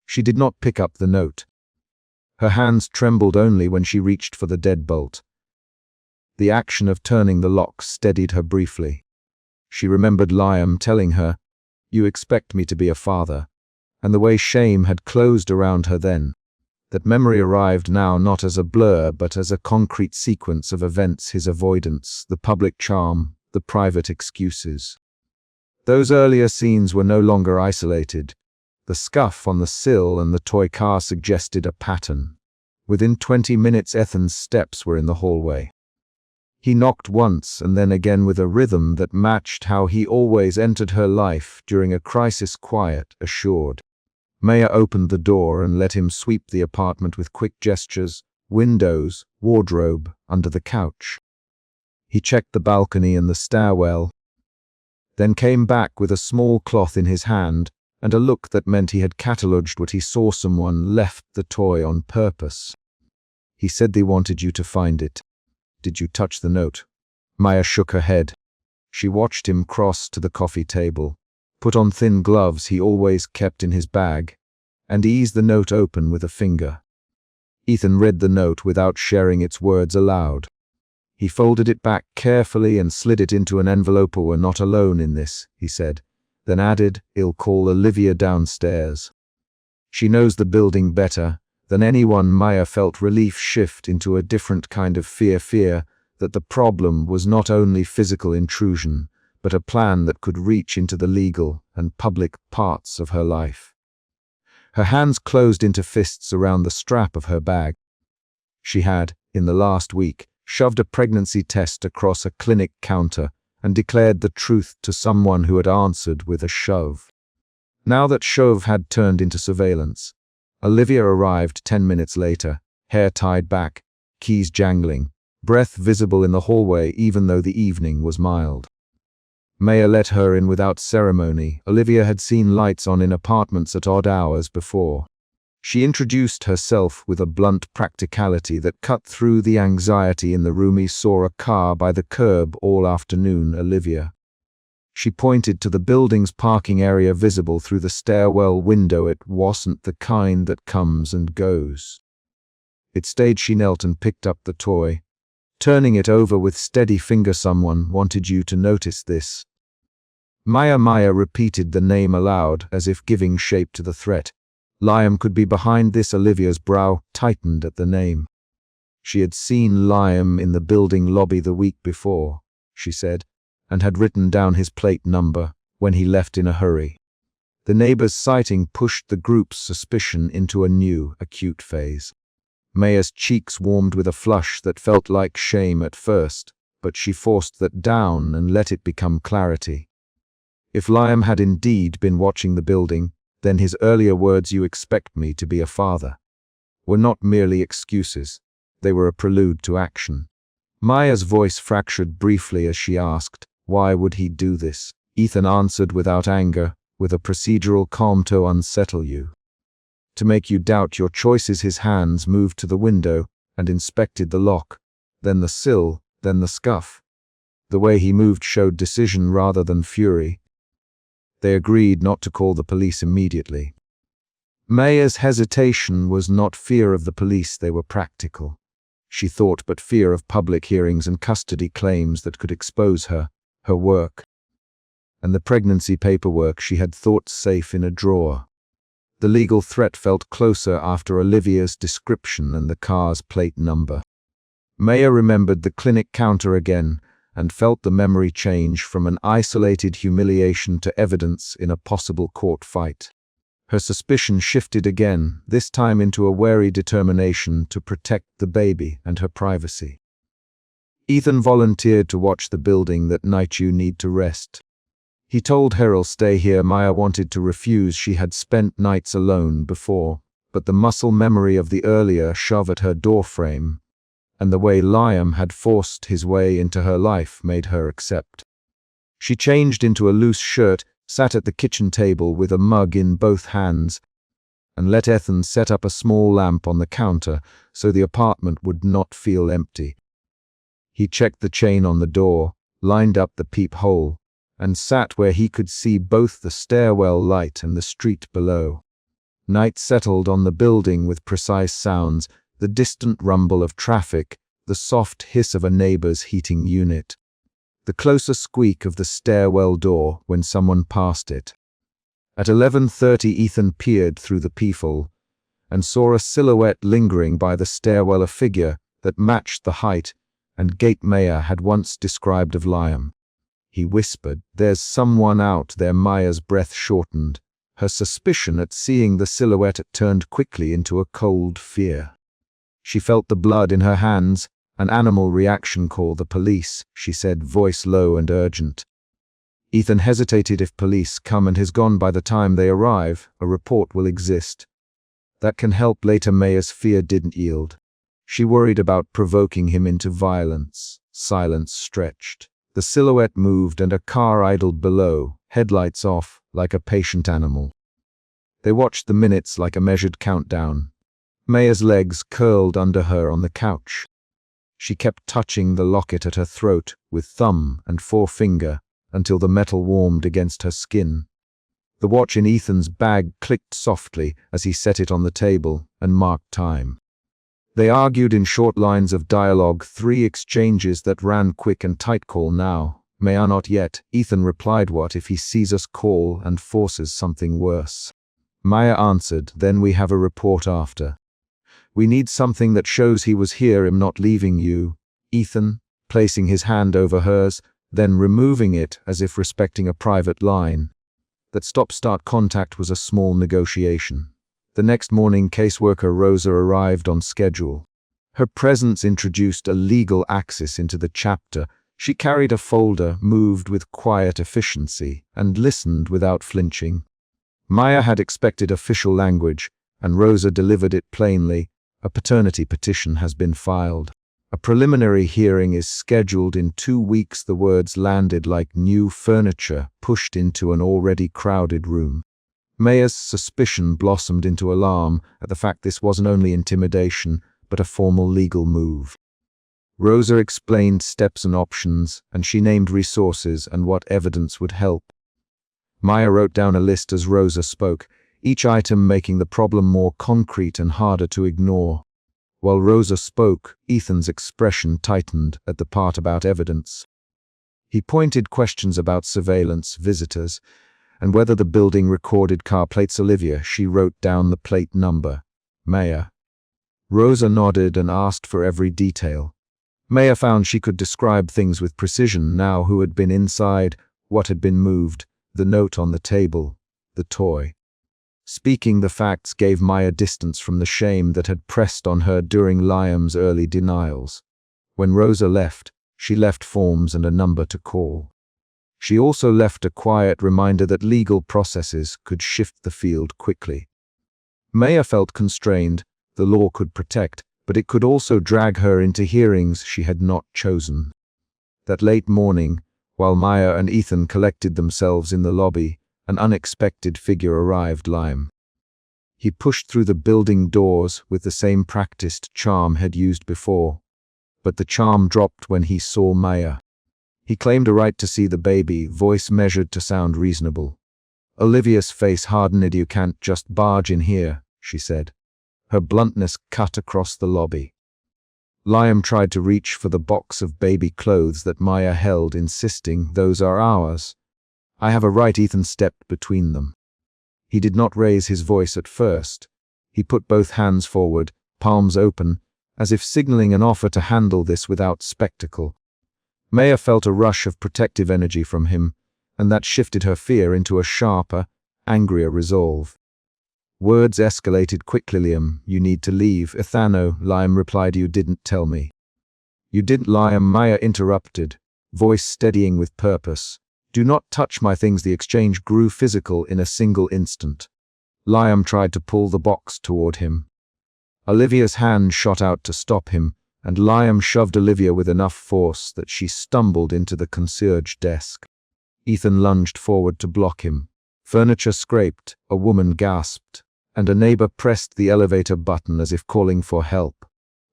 She did not pick up the note. Her hands trembled only when she reached for the deadbolt. The action of turning the lock steadied her briefly. She remembered Liam telling her, "You expect me to be a father," and the way shame had closed around her then. That memory arrived now not as a blur but as a concrete sequence of events: his avoidance, the public charm, the private excuses. Those earlier scenes were no longer isolated. The scuff on the sill and the toy car suggested a pattern. Within 20 minutes Ethan's steps were in the hallway. He knocked once and then again with a rhythm that matched how he always entered her life during a crisis: quiet, assured. Maya opened the door and let him sweep the apartment with quick gestures: windows, wardrobe, under the couch. He checked the balcony and the stairwell, then came back with a small cloth in his hand and a look that meant he had catalogued what he saw. Someone left the toy on purpose. He said they wanted you to find it. Did you touch the note? Maya shook her head. She watched him cross to the coffee table, put on thin gloves he always kept in his bag, and ease the note open with a finger. Ethan read the note without sharing its words aloud. He folded it back carefully and slid it into an envelope. "We're not alone in this," he said, then added, "I'll call Olivia downstairs. She knows the building better than anyone." Maya felt relief shift into a different kind of fear that the problem was not only physical intrusion, but a plan that could reach into the legal and public parts of her life. Her hands closed into fists around the strap of her bag. She had, in the last week, shoved a pregnancy test across a clinic counter and declared the truth to someone who had answered with a shove. Now that shove had turned into surveillance. Olivia arrived 10 minutes later, hair tied back, keys jangling, breath visible in the hallway even though the evening was mild. Maya let her in without ceremony. Olivia had seen lights on in apartments at odd hours before. She introduced herself with a blunt practicality that cut through the anxiety in the room. "He saw a car by the curb all afternoon, Olivia." She pointed to the building's parking area visible through the stairwell window. "It wasn't the kind that comes and goes." It stayed. She knelt and picked up the toy, turning it over with steady finger. "Someone wanted you to notice this." Maya repeated the name aloud, as if giving shape to the threat. Liam could be behind this. Olivia's brow tightened at the name. She had seen Liam in the building lobby the week before, she said, and had written down his plate number when he left in a hurry. The neighbor's sighting pushed the group's suspicion into a new, acute phase. Maya's cheeks warmed with a flush that felt like shame at first, but she forced that down and let it become clarity. If Liam had indeed been watching the building, then his earlier words, "You expect me to be a father," were not merely excuses. They were a prelude to action. Maya's voice fractured briefly as she asked, "Why would he do this?" Ethan answered without anger, with a procedural calm: "To unsettle you. To make you doubt your choices." His hands moved to the window and inspected the lock, then the sill, then the scuff. The way he moved showed decision rather than fury. They agreed not to call the police immediately. Maya's hesitation was not fear of the police. They were practical, she thought, but fear of public hearings and custody claims that could expose her work, and the pregnancy paperwork she had thought safe in a drawer. The legal threat felt closer after Olivia's description and the car's plate number. Maya remembered the clinic counter again and felt the memory change from an isolated humiliation to evidence in a possible court fight. Her suspicion shifted again, this time into a wary determination to protect the baby and her privacy. Ethan volunteered to watch the building that night. "You need to rest." He told her, "I'll stay here." Maya wanted to refuse. She had spent nights alone before, but the muscle memory of the earlier shove at her doorframe and the way Liam had forced his way into her life made her accept. She changed into a loose shirt, sat at the kitchen table with a mug in both hands, and let Ethan set up a small lamp on the counter so the apartment would not feel empty. He checked the chain on the door, lined up the peephole, and sat where he could see both the stairwell light and the street below. Night settled on the building with precise sounds: the distant rumble of traffic, the soft hiss of a neighbor's heating unit, the closer squeak of the stairwell door when someone passed it. At 11:30, Ethan peered through the peephole and saw a silhouette lingering by the stairwell, a figure that matched the height and gait Maya had once described of Liam. He whispered, "There's someone out there." Maya's breath shortened. Her suspicion at seeing the silhouette turned quickly into a cold fear. She felt the blood in her hands. "An animal reaction. Call the police," she said, voice low and urgent. Ethan hesitated. "If police come and he's gone by the time they arrive, a report will exist. That can help later." Maya's fear didn't yield. She worried about provoking him into violence. Silence stretched. The silhouette moved and a car idled below, headlights off, like a patient animal. They watched the minutes like a measured countdown. Maya's legs curled under her on the couch. She kept touching the locket at her throat with thumb and forefinger until the metal warmed against her skin. The watch in Ethan's bag clicked softly as he set it on the table and marked time. They argued in short lines of dialogue, 3 exchanges that ran quick and tight. "Call now." "Maya, not yet." Ethan replied, "What if he sees us call and forces something worse?" Maya answered, "Then we have a report after. We need something that shows he was here. I'm not leaving you." Ethan, placing his hand over hers, then removing it as if respecting a private line. That stop-start contact was a small negotiation. The next morning, caseworker Rosa arrived on schedule. Her presence introduced a legal axis into the chapter. She carried a folder, moved with quiet efficiency, and listened without flinching. Maya had expected official language, and Rosa delivered it plainly. "A paternity petition has been filed. A preliminary hearing is scheduled in 2 weeks." The words landed like new furniture pushed into an already crowded room. Maya's suspicion blossomed into alarm at the fact this wasn't only intimidation, but a formal legal move. Rosa explained steps and options, and she named resources and what evidence would help. Maya wrote down a list as Rosa spoke, each item making the problem more concrete and harder to ignore. While Rosa spoke, Ethan's expression tightened at the part about evidence. He pointed questions about surveillance, visitors, and whether the building recorded car plates. "Olivia," she wrote down the plate number. "Maya." Rosa nodded and asked for every detail. Maya found she could describe things with precision now: who had been inside, what had been moved, the note on the table, the toy. Speaking the facts gave Maya distance from the shame that had pressed on her during Liam's early denials. When Rosa left, she left forms and a number to call. She also left a quiet reminder that legal processes could shift the field quickly. Maya felt constrained. The law could protect, but it could also drag her into hearings she had not chosen. That late morning, while Maya and Ethan collected themselves in the lobby, an unexpected figure arrived. Liam. He pushed through the building doors with the same practiced charm he'd used before, but the charm dropped when he saw Maya. He claimed a right to see the baby, voice measured to sound reasonable. Olivia's face hardened. "You can't just barge in here," she said. Her bluntness cut across the lobby. Liam tried to reach for the box of baby clothes that Maya held, insisting, "Those are ours." "I have a right." Ethan stepped between them. He did not raise his voice at first. He put both hands forward, palms open, as if signaling an offer to handle this without spectacle. Maya felt a rush of protective energy from him, and that shifted her fear into a sharper, angrier resolve. Words escalated quickly. "Liam, you need to leave." "Ethano," Liam replied, "you didn't tell me." "You didn't." Liam. Maya interrupted, voice steadying with purpose. "Do not touch my things." The exchange grew physical in a single instant. Liam tried to pull the box toward him. Olivia's hand shot out to stop him, and Liam shoved Olivia with enough force that she stumbled into the concierge desk. Ethan lunged forward to block him. Furniture scraped, a woman gasped, and a neighbor pressed the elevator button as if calling for help.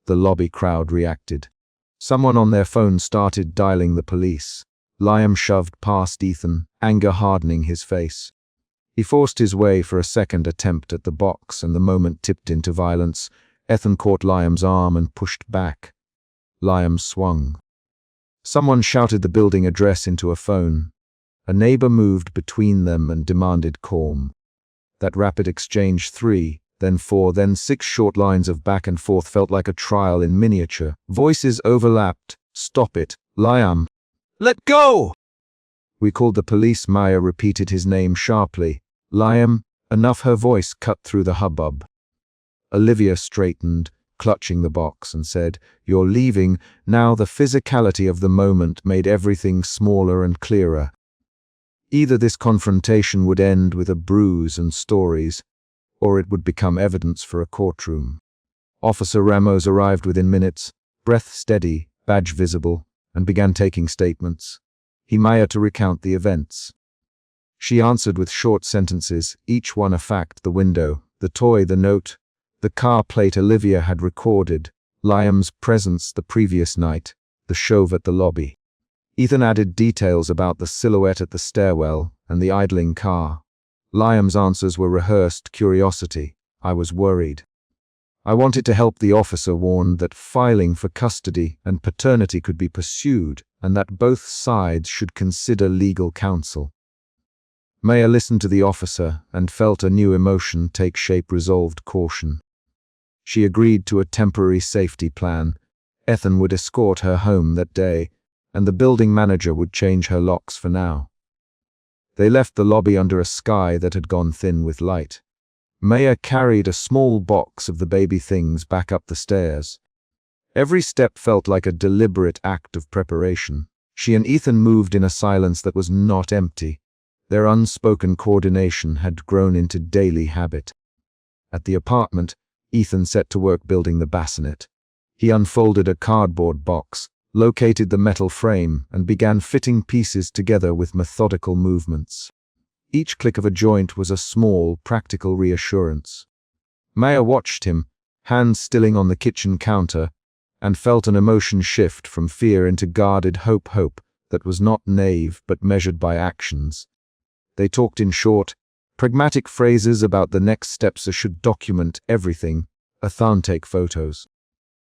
The lobby crowd reacted. Someone on their phone started dialing the police. Liam shoved past Ethan, anger hardening his face. He forced his way for a second attempt at the box, and the moment tipped into violence. Ethan caught Liam's arm and pushed back. Liam swung. Someone shouted the building address into a phone. A neighbor moved between them and demanded calm. That rapid exchange 3, then 4, then 6 short lines of back and forth felt like a trial in miniature. Voices overlapped. "Stop it, Liam. Let go!" "We called the police," Maya repeated his name sharply. "Liam." Enough. Her voice cut through the hubbub. Olivia straightened, clutching the box, and said, "You're leaving." Now the physicality of the moment made everything smaller and clearer. Either this confrontation would end with a bruise and stories, or it would become evidence for a courtroom. Officer Ramos arrived within minutes, breath steady, badge visible, and began taking statements. He Maya to recount the events. She answered with short sentences, each one a fact: the window, the toy, the note, the car plate Olivia had recorded, Liam's presence the previous night, the shove at the lobby. Ethan added details about the silhouette at the stairwell and the idling car. Liam's answers were rehearsed curiosity. "I was worried. I wanted to help." The officer warned that filing for custody and paternity could be pursued and that both sides should consider legal counsel. Maya listened to the officer and felt a new emotion take shape: resolved caution. She agreed to a temporary safety plan. Ethan would escort her home that day, and the building manager would change her locks for now. They left the lobby under a sky that had gone thin with light. Maya carried a small box of the baby things back up the stairs. Every step felt like a deliberate act of preparation. She and Ethan moved in a silence that was not empty. Their unspoken coordination had grown into daily habit. At the apartment, Ethan set to work building the bassinet. He unfolded a cardboard box, located the metal frame, and began fitting pieces together with methodical movements. Each click of a joint was a small, practical reassurance. Maya watched him, hands stilling on the kitchen counter, and felt an emotion shift from fear into guarded hope that was not naive but measured by actions. They talked in short, pragmatic phrases about the next steps. Should document everything. Ethan take photos.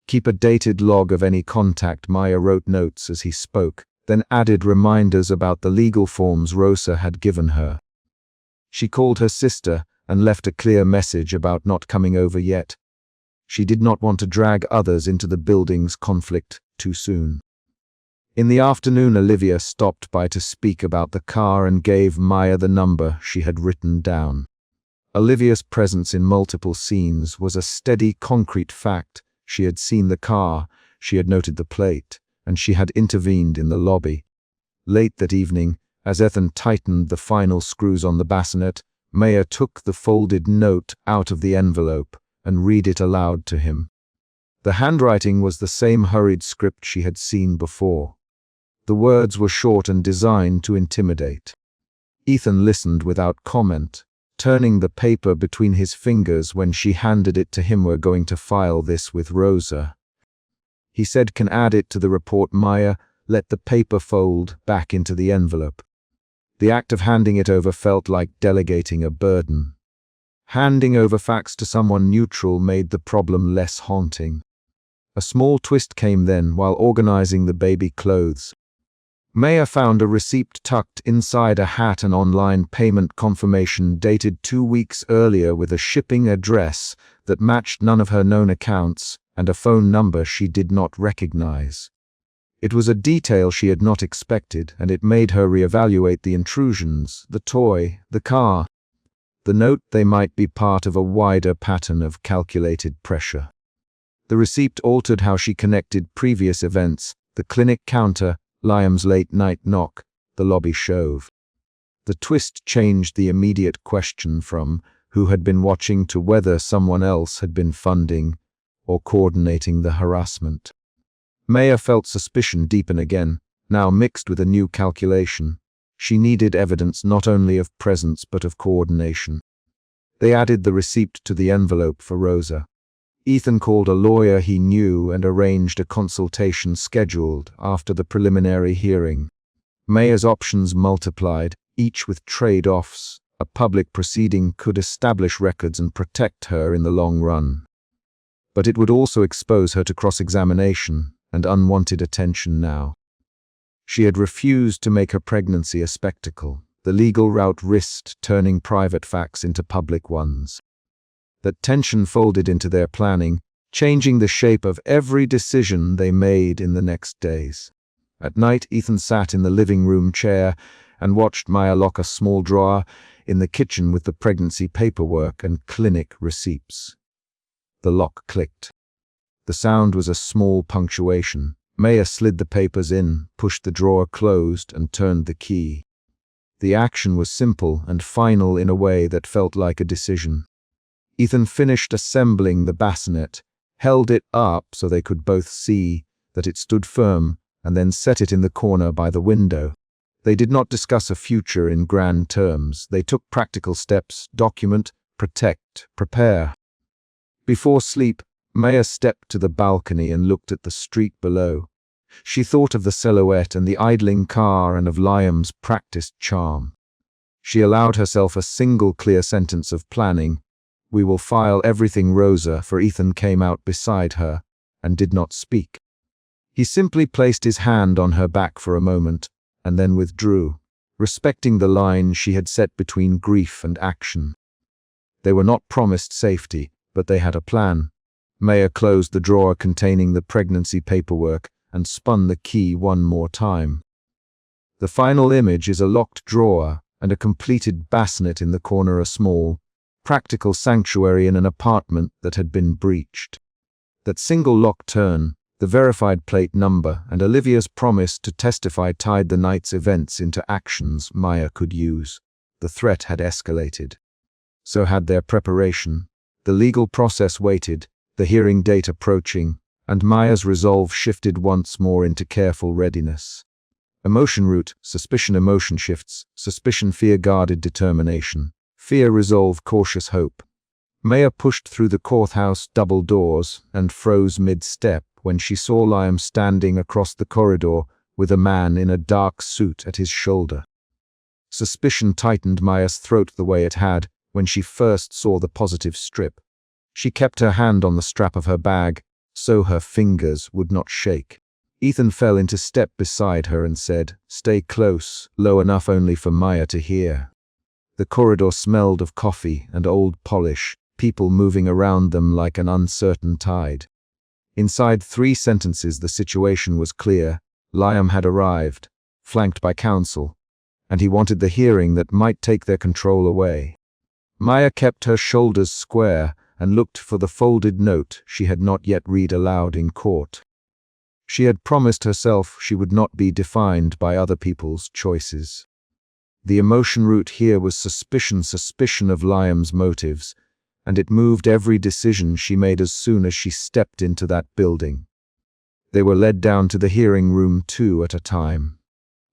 Keep a dated log of any contact. Maya wrote notes as he spoke, then added reminders about the legal forms Rosa had given her. She called her sister and left a clear message about not coming over yet. She did not want to drag others into the building's conflict too soon. In the afternoon, Olivia stopped by to speak about the car and gave Maya the number she had written down. Olivia's presence in multiple scenes was a steady, concrete fact. She had seen the car, she had noted the plate, and she had intervened in the lobby. Late that evening, as Ethan tightened the final screws on the bassinet, Maya took the folded note out of the envelope and read it aloud to him. The handwriting was the same hurried script she had seen before. The words were short and designed to intimidate. Ethan listened without comment, turning the paper between his fingers when she handed it to him. "We're going to file this with Rosa," he said. "Can add it to the report." Maya let the paper fold back into the envelope. The act of handing it over felt like delegating a burden. Handing over facts to someone neutral made the problem less haunting. A small twist came then while organizing the baby clothes. Maya found a receipt tucked inside a hat, an online payment confirmation dated 2 weeks earlier with a shipping address that matched none of her known accounts and a phone number she did not recognize. It was a detail she had not expected, and it made her reevaluate the intrusions, the toy, the car, the note. They might be part of a wider pattern of calculated pressure. The receipt altered how she connected previous events: the clinic counter, Liam's late-night knock, the lobby shove. The twist changed the immediate question from who had been watching to whether someone else had been funding or coordinating the harassment. Maya felt suspicion deepen again, now mixed with a new calculation. She needed evidence not only of presence but of coordination. They added the receipt to the envelope for Rosa. Ethan called a lawyer he knew and arranged a consultation scheduled after the preliminary hearing. Maya's options multiplied, each with trade-offs. A public proceeding could establish records and protect her in the long run. But it would also expose her to cross-examination and unwanted attention now. She had refused to make her pregnancy a spectacle. The legal route risked turning private facts into public ones. That tension folded into their planning, changing the shape of every decision they made in the next days. At night, Ethan sat in the living room chair and watched Maya lock a small drawer in the kitchen with the pregnancy paperwork and clinic receipts. The lock clicked. The sound was a small punctuation. Maya slid the papers in, pushed the drawer closed, and turned the key. The action was simple and final in a way that felt like a decision. Ethan finished assembling the bassinet, held it up so they could both see that it stood firm, and then set it in the corner by the window. They did not discuss a future in grand terms. They took practical steps: document, protect, prepare. Before sleep, Maya stepped to the balcony and looked at the street below. She thought of the silhouette and the idling car and of Liam's practiced charm. She allowed herself a single clear sentence of planning: "We will file everything Rosa," for Ethan came out beside her and did not speak. He simply placed his hand on her back for a moment and then withdrew, respecting the line she had set between grief and action. They were not promised safety, but they had a plan. Maya closed the drawer containing the pregnancy paperwork and spun the key one more time. The final image is a locked drawer and a completed bassinet in the corner, a small, practical sanctuary in an apartment that had been breached. That single lock turn, the verified plate number, and Olivia's promise to testify tied the night's events into actions Maya could use. The threat had escalated. So had their preparation. The legal process waited, the hearing date approaching, and Maya's resolve shifted once more into careful readiness. Emotion root, suspicion emotion shifts, suspicion fear guarded determination, fear resolve cautious hope. Maya pushed through the courthouse double doors and froze mid-step when she saw Liam standing across the corridor with a man in a dark suit at his shoulder. Suspicion tightened Maya's throat the way it had when she first saw the positive strip. She kept her hand on the strap of her bag so her fingers would not shake. Ethan fell into step beside her and said, "Stay close," low enough only for Maya to hear. The corridor smelled of coffee and old polish, people moving around them like an uncertain tide. Inside 3 sentences the situation was clear. Liam had arrived, flanked by counsel, and he wanted the hearing that might take their control away. Maya kept her shoulders square and looked for the folded note she had not yet read aloud in court. She had promised herself she would not be defined by other people's choices. The emotion root here was suspicion of Liam's motives, and it moved every decision she made as soon as she stepped into that building. They were led down to the hearing room 2 at a time.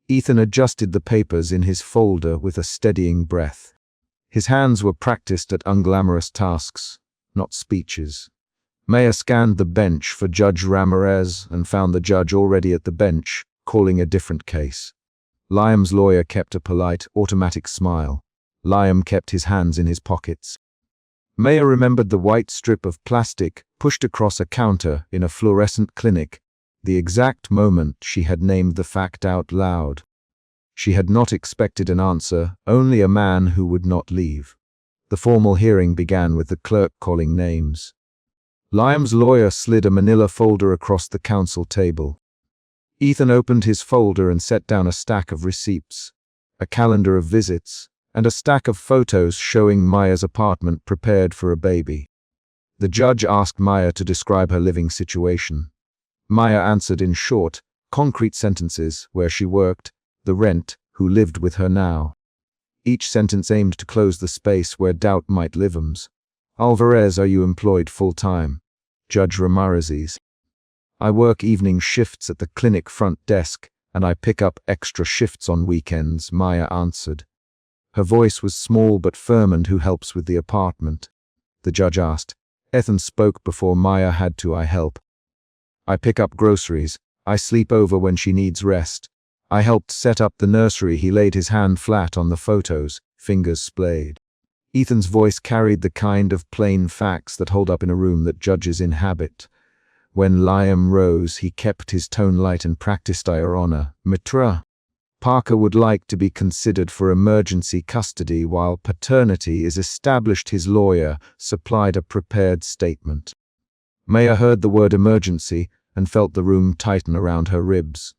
Ethan adjusted the papers in his folder with a steadying breath. His hands were practiced at unglamorous tasks, not speeches. Maya scanned the bench for Judge Ramirez and found the judge already at the bench, calling a different case. Liam's lawyer kept a polite, automatic smile. Liam kept his hands in his pockets. Maya remembered the white strip of plastic pushed across a counter in a fluorescent clinic, the exact moment she had named the fact out loud. She had not expected an answer, only a man who would not leave. The formal hearing began with the clerk calling names. Liam's lawyer slid a manila folder across the counsel table. Ethan opened his folder and set down a stack of receipts, a calendar of visits, and a stack of photos showing Maya's apartment prepared for a baby. The judge asked Maya to describe her living situation. Maya answered in short, concrete sentences: where she worked, the rent, who lived with her now. Each sentence aimed to close the space where doubt might live. "Alvarez, are you employed full-time?" Judge Ramirez. "I work evening shifts at the clinic front desk, and I pick up extra shifts on weekends," Maya answered. Her voice was small but firm. "And who helps with the apartment?" The judge asked. Ethan spoke before Maya had to. "I help. I pick up groceries. I sleep over when she needs rest. I helped set up the nursery." He laid his hand flat on the photos, fingers splayed. Ethan's voice carried the kind of plain facts that hold up in a room that judges inhabit. When Liam rose, he kept his tone light and practiced. "Your Honor, Mitra." Parker would like to be considered for emergency custody while paternity is established. His lawyer supplied a prepared statement. Maya heard the word emergency and felt the room tighten around her ribs.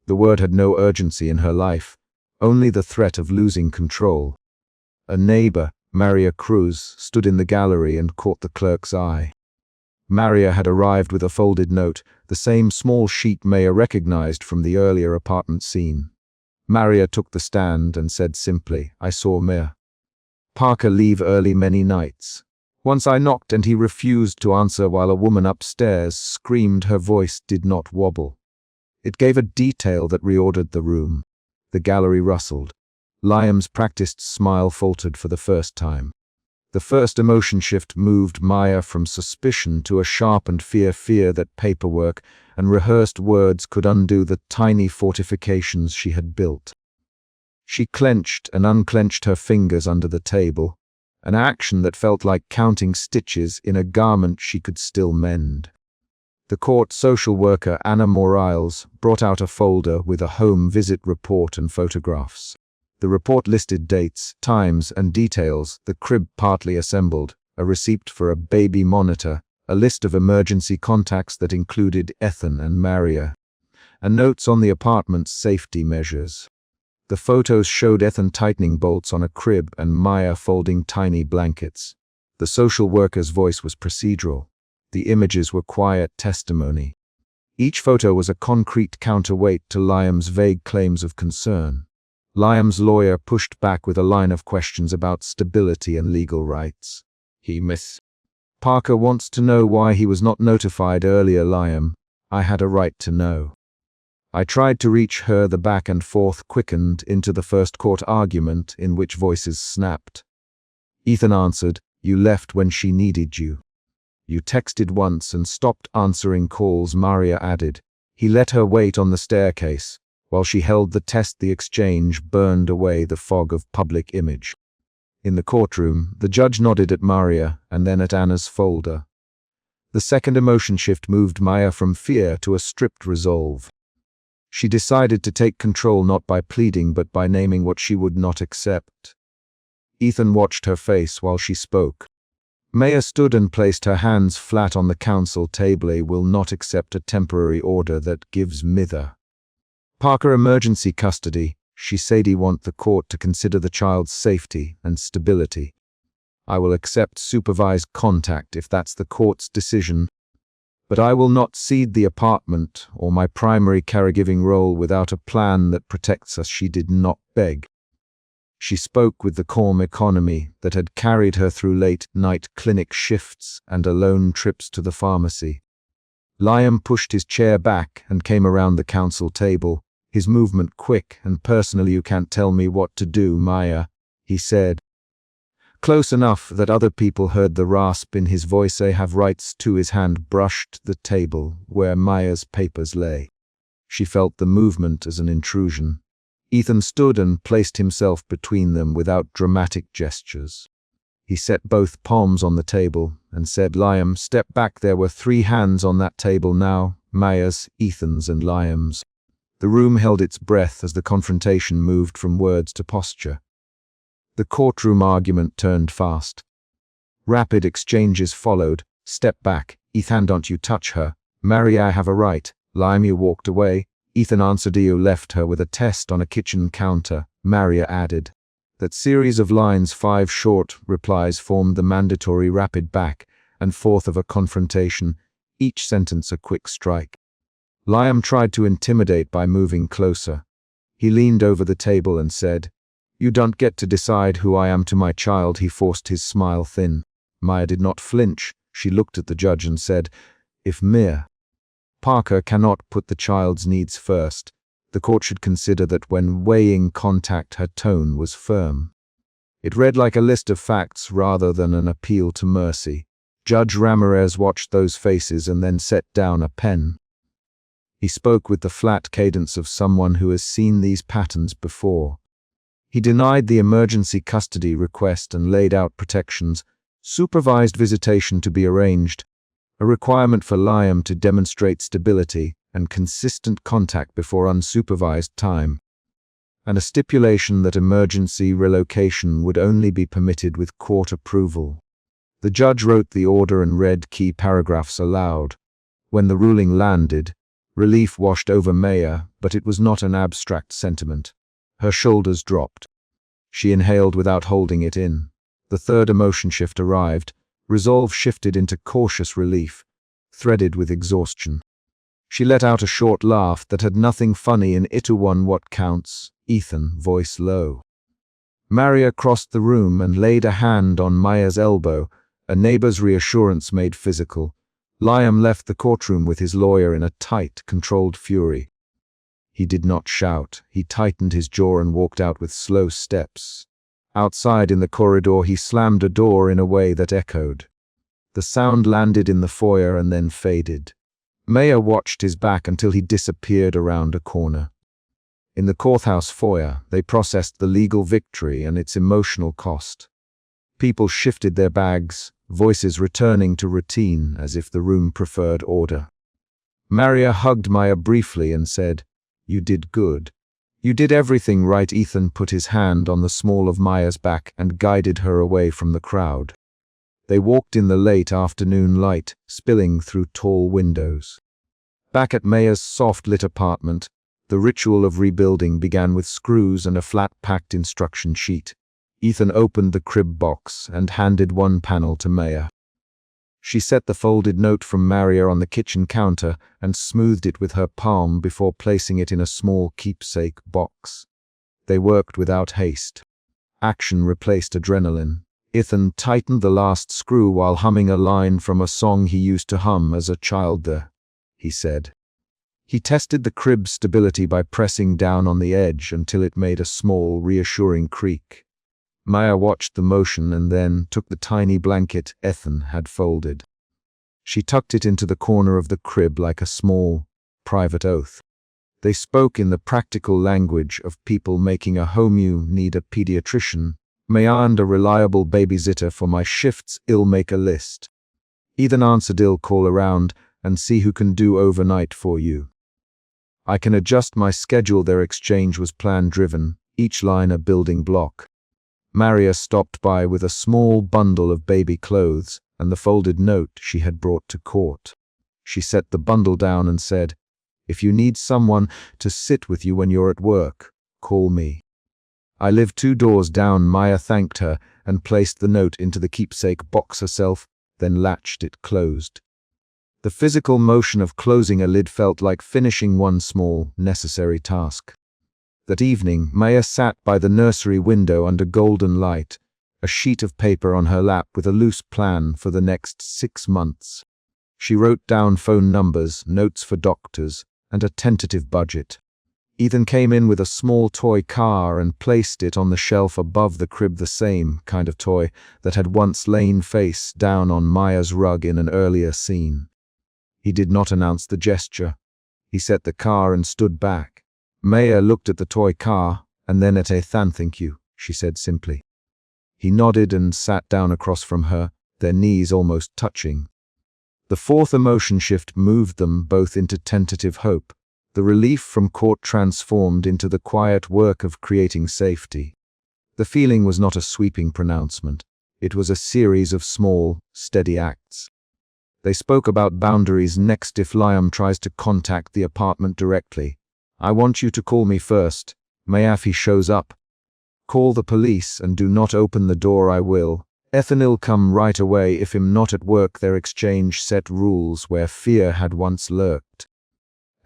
The word had no urgency in her life, only the threat of losing control. A neighbor, Maria Cruz, stood in the gallery and caught the clerk's eye. Maria had arrived with a folded note, the same small sheet Maya recognized from the earlier apartment scene. Maria took the stand and said simply, "I saw Maya Parker leave early many nights. Once I knocked and he refused to answer while a woman upstairs screamed. Her voice did not wobble. It gave a detail that reordered the room. The gallery rustled. Liam's practiced smile faltered for the first time. The first emotion shift moved Maya from suspicion to a sharpened fear that paperwork and rehearsed words could undo the tiny fortifications she had built. She clenched and unclenched her fingers under the table, an action that felt like counting stitches in a garment she could still mend. The court social worker, Anna Morales, brought out a folder with a home visit report and photographs. The report listed dates, times, and details, the crib partly assembled, a receipt for a baby monitor, a list of emergency contacts that included Ethan and Maria, and notes on the apartment's safety measures. The photos showed Ethan tightening bolts on a crib and Maya folding tiny blankets. The social worker's voice was procedural. The images were quiet testimony. Each photo was a concrete counterweight to Liam's vague claims of concern. Liam's lawyer pushed back with a line of questions about stability and legal rights. Miss Parker wants to know why he was not notified earlier. Liam, I had a right to know. I tried to reach her. The back and forth quickened into the first court argument in which voices snapped. Ethan answered, "You left when she needed you. You texted once and stopped answering calls." Maria added, "He let her wait on the staircase. While she held the test, the exchange burned away the fog of public image." In the courtroom, the judge nodded at Maria and then at Anna's folder. The second emotion shift moved Maya from fear to a stripped resolve. She decided to take control not by pleading but by naming what she would not accept. Ethan watched her face while she spoke. Maya stood and placed her hands flat on the counsel table. "I will not accept a temporary order that gives mither Parker emergency custody," she said. "I want the court to consider the child's safety and stability. I will accept supervised contact if that's the court's decision, but I will not cede the apartment or my primary caregiving role without a plan that protects us." She did not beg. She spoke with the calm economy that had carried her through late-night clinic shifts and alone trips to the pharmacy. Liam pushed his chair back and came around the counsel table, his movement quick and personal. "You can't tell me what to do, Maya," he said. Close enough that other people heard the rasp in his voice. "I have rights to." His hand brushed the table where Maya's papers lay. She felt the movement as an intrusion. Ethan stood and placed himself between them without dramatic gestures. He set both palms on the table and said, "Liam, step back." There were 3 hands on that table now, Maya's, Ethan's, and Liam's. The room held its breath as the confrontation moved from words to posture. The courtroom argument turned fast. Rapid exchanges followed. "Step back. Ethan, don't you touch her." "Maria, I have a right." "Liam, you walked away." Ethan answered, "You left her with a test on a kitchen counter." Maria added. That series of lines, 5 short replies, formed the mandatory rapid back and forth of a confrontation, each sentence a quick strike. Liam tried to intimidate by moving closer. He leaned over the table and said, "You don't get to decide who I am to my child." He forced his smile thin. Maya did not flinch. She looked at the judge and said, "If Mia Parker cannot put the child's needs first, the court should consider that." When weighing contact, her tone was firm. It read like a list of facts rather than an appeal to mercy. Judge Ramirez watched those faces and then set down a pen. He spoke with the flat cadence of someone who has seen these patterns before. He denied the emergency custody request and laid out protections: supervised visitation to be arranged, a requirement for Liam to demonstrate stability, and consistent contact before unsupervised time. and a stipulation that emergency relocation would only be permitted with court approval. The judge wrote the order and read key paragraphs aloud. When the ruling landed, relief washed over Maya, but it was not an abstract sentiment. Her shoulders dropped. She inhaled without holding it in. The third emotion shift arrived. Resolve shifted into cautious relief, threaded with exhaustion. She let out a short laugh that had nothing funny in it. "One what counts," Ethan, voice low. Maria crossed the room and laid a hand on Maya's elbow, a neighbor's reassurance made physical. Liam left the courtroom with his lawyer in a tight, controlled fury. He did not shout. He tightened his jaw and walked out with slow steps. Outside in the corridor, he slammed a door in a way that echoed. The sound landed in the foyer and then faded. Maya watched his back until he disappeared around a corner. In the courthouse foyer, they processed the legal victory and its emotional cost. People shifted their bags, voices returning to routine as if the room preferred order. Maria hugged Maya briefly and said, "You did good. You did everything right." Ethan put his hand on the small of Maya's back and guided her away from the crowd. They walked in the late afternoon light, spilling through tall windows. Back at Maya's soft-lit apartment, the ritual of rebuilding began with screws and a flat-packed instruction sheet. Ethan opened the crib box and handed one panel to Maya. She set the folded note from Maria on the kitchen counter and smoothed it with her palm before placing it in a small keepsake box. They worked without haste. Action replaced adrenaline. Ethan tightened the last screw while humming a line from a song he used to hum as a child. He said. He tested the crib's stability by pressing down on the edge until it made a small, reassuring creak. Maya watched the motion and then took the tiny blanket Ethan had folded. She tucked it into the corner of the crib like a small, private oath. They spoke in the practical language of people making a home. "You need a pediatrician. May I and a reliable babysitter for my shifts. I'll make a list. Ethan answered, "I'll call around and see who can do overnight for you. I can adjust my schedule." Their exchange was plan-driven, each line a building block. Maria stopped by with a small bundle of baby clothes and the folded note she had brought to court. She set the bundle down and said, "If you need someone to sit with you when you're at work, call me. I live 2 doors down." Maya thanked her and placed the note into the keepsake box herself, then latched it closed. The physical motion of closing a lid felt like finishing one small, necessary task. That evening, Maya sat by the nursery window under golden light, a sheet of paper on her lap with a loose plan for the next 6 months. She wrote down phone numbers, notes for doctors, and a tentative budget. Ethan came in with a small toy car and placed it on the shelf above the crib, the same kind of toy that had once lain face down on Maya's rug in an earlier scene. He did not announce the gesture. He set the car and stood back. Maya looked at the toy car, and then at Ethan. "Thank you," she said simply. He nodded and sat down across from her, their knees almost touching. The fourth emotion shift moved them both into tentative hope. The relief from court transformed into the quiet work of creating safety. The feeling was not a sweeping pronouncement. It was a series of small, steady acts. They spoke about boundaries. "Next, if Liam tries to contact the apartment directly, I want you to call me first. If he shows up, call the police and do not open the door. I will. Ethan'll come right away if I'm not at work." Their exchange set rules where fear had once lurked.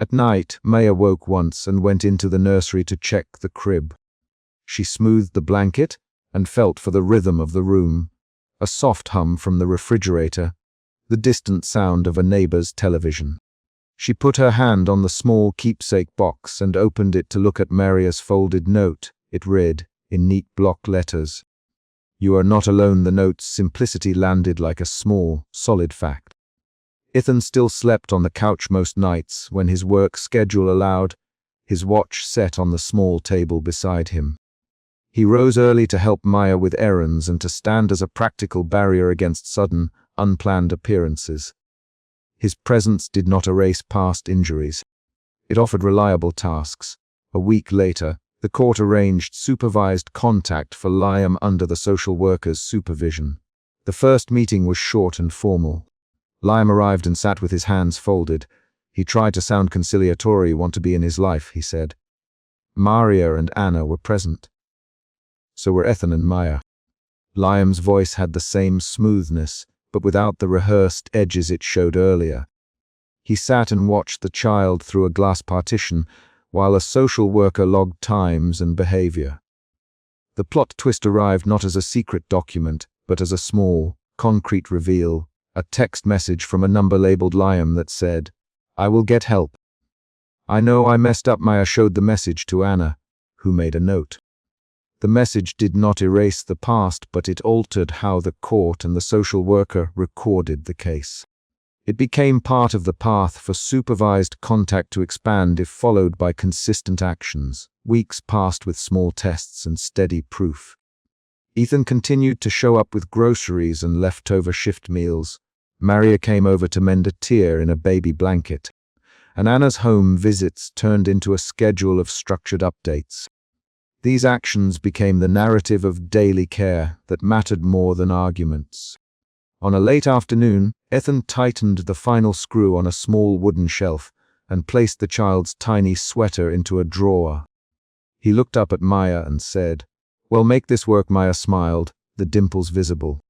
At night, Maya woke once and went into the nursery to check the crib. She smoothed the blanket and felt for the rhythm of the room, a soft hum from the refrigerator, the distant sound of a neighbor's television. She put her hand on the small keepsake box and opened it to look at Maria's folded note. It read, in neat block letters, "You are not alone." The note's simplicity landed like a small, solid fact. Ethan still slept on the couch most nights when his work schedule allowed, his watch set on the small table beside him. He rose early to help Maya with errands and to stand as a practical barrier against sudden, unplanned appearances. His presence did not erase past injuries. It offered reliable tasks. A week later, The court arranged supervised contact for Liam under the social worker's supervision. The first meeting was short and formal. Liam arrived and sat with his hands folded. He tried to sound conciliatory, want to be in his life, he said. Maria and Anna were present. So were Ethan and Maya. Liam's voice had the same smoothness, but without the rehearsed edges it showed earlier. He sat and watched the child through a glass partition, while a social worker logged times and behavior. The plot twist arrived not as a secret document, but as a small, concrete reveal, a text message from a number labeled Liam that said, "I will get help." "I know I messed up." Maya showed the message to Anna, who made a note. The message did not erase the past, but it altered how the court and the social worker recorded the case. It became part of the path for supervised contact to expand if followed by consistent actions. Weeks passed with small tests and steady proof. Ethan continued to show up with groceries and leftover shift meals. Maria came over to mend a tear in a baby blanket. And Anna's home visits turned into a schedule of structured updates. These actions became the narrative of daily care that mattered more than arguments. On a late afternoon, Ethan tightened the final screw on a small wooden shelf and placed the child's tiny sweater into a drawer. He looked up at Maya and said, "Well, make this work." Maya smiled, the dimples visible.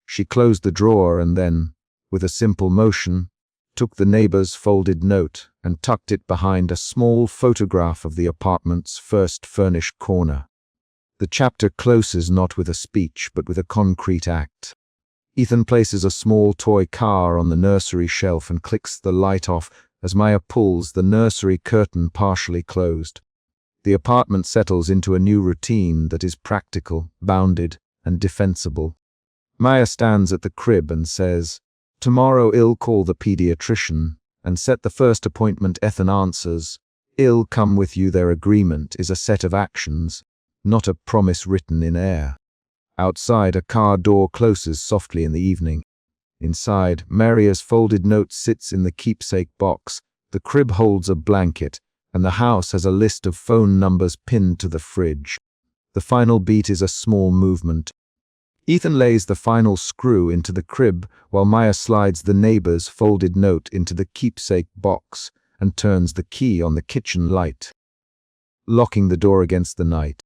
She closed the drawer and then, with a simple motion, took the neighbor's folded note and tucked it behind a small photograph of the apartment's first furnished corner. The chapter closes not with a speech, but with a concrete act. Ethan places a small toy car on the nursery shelf and clicks the light off as Maya pulls the nursery curtain partially closed. The apartment settles into a new routine that is practical, bounded, and defensible. Maya stands at the crib and says, "Tomorrow I'll call the pediatrician and set the first appointment." Ethan answers, "I'll come with you." Their agreement is a set of actions, not a promise written in air. Outside, a car door closes softly in the evening. Inside, Maria's folded note sits in the keepsake box. The crib holds a blanket, and the house has a list of phone numbers pinned to the fridge. The final beat is a small movement. Ethan lays the final screw into the crib while Maya slides the neighbor's folded note into the keepsake box and turns the key on the kitchen light, locking the door against the night.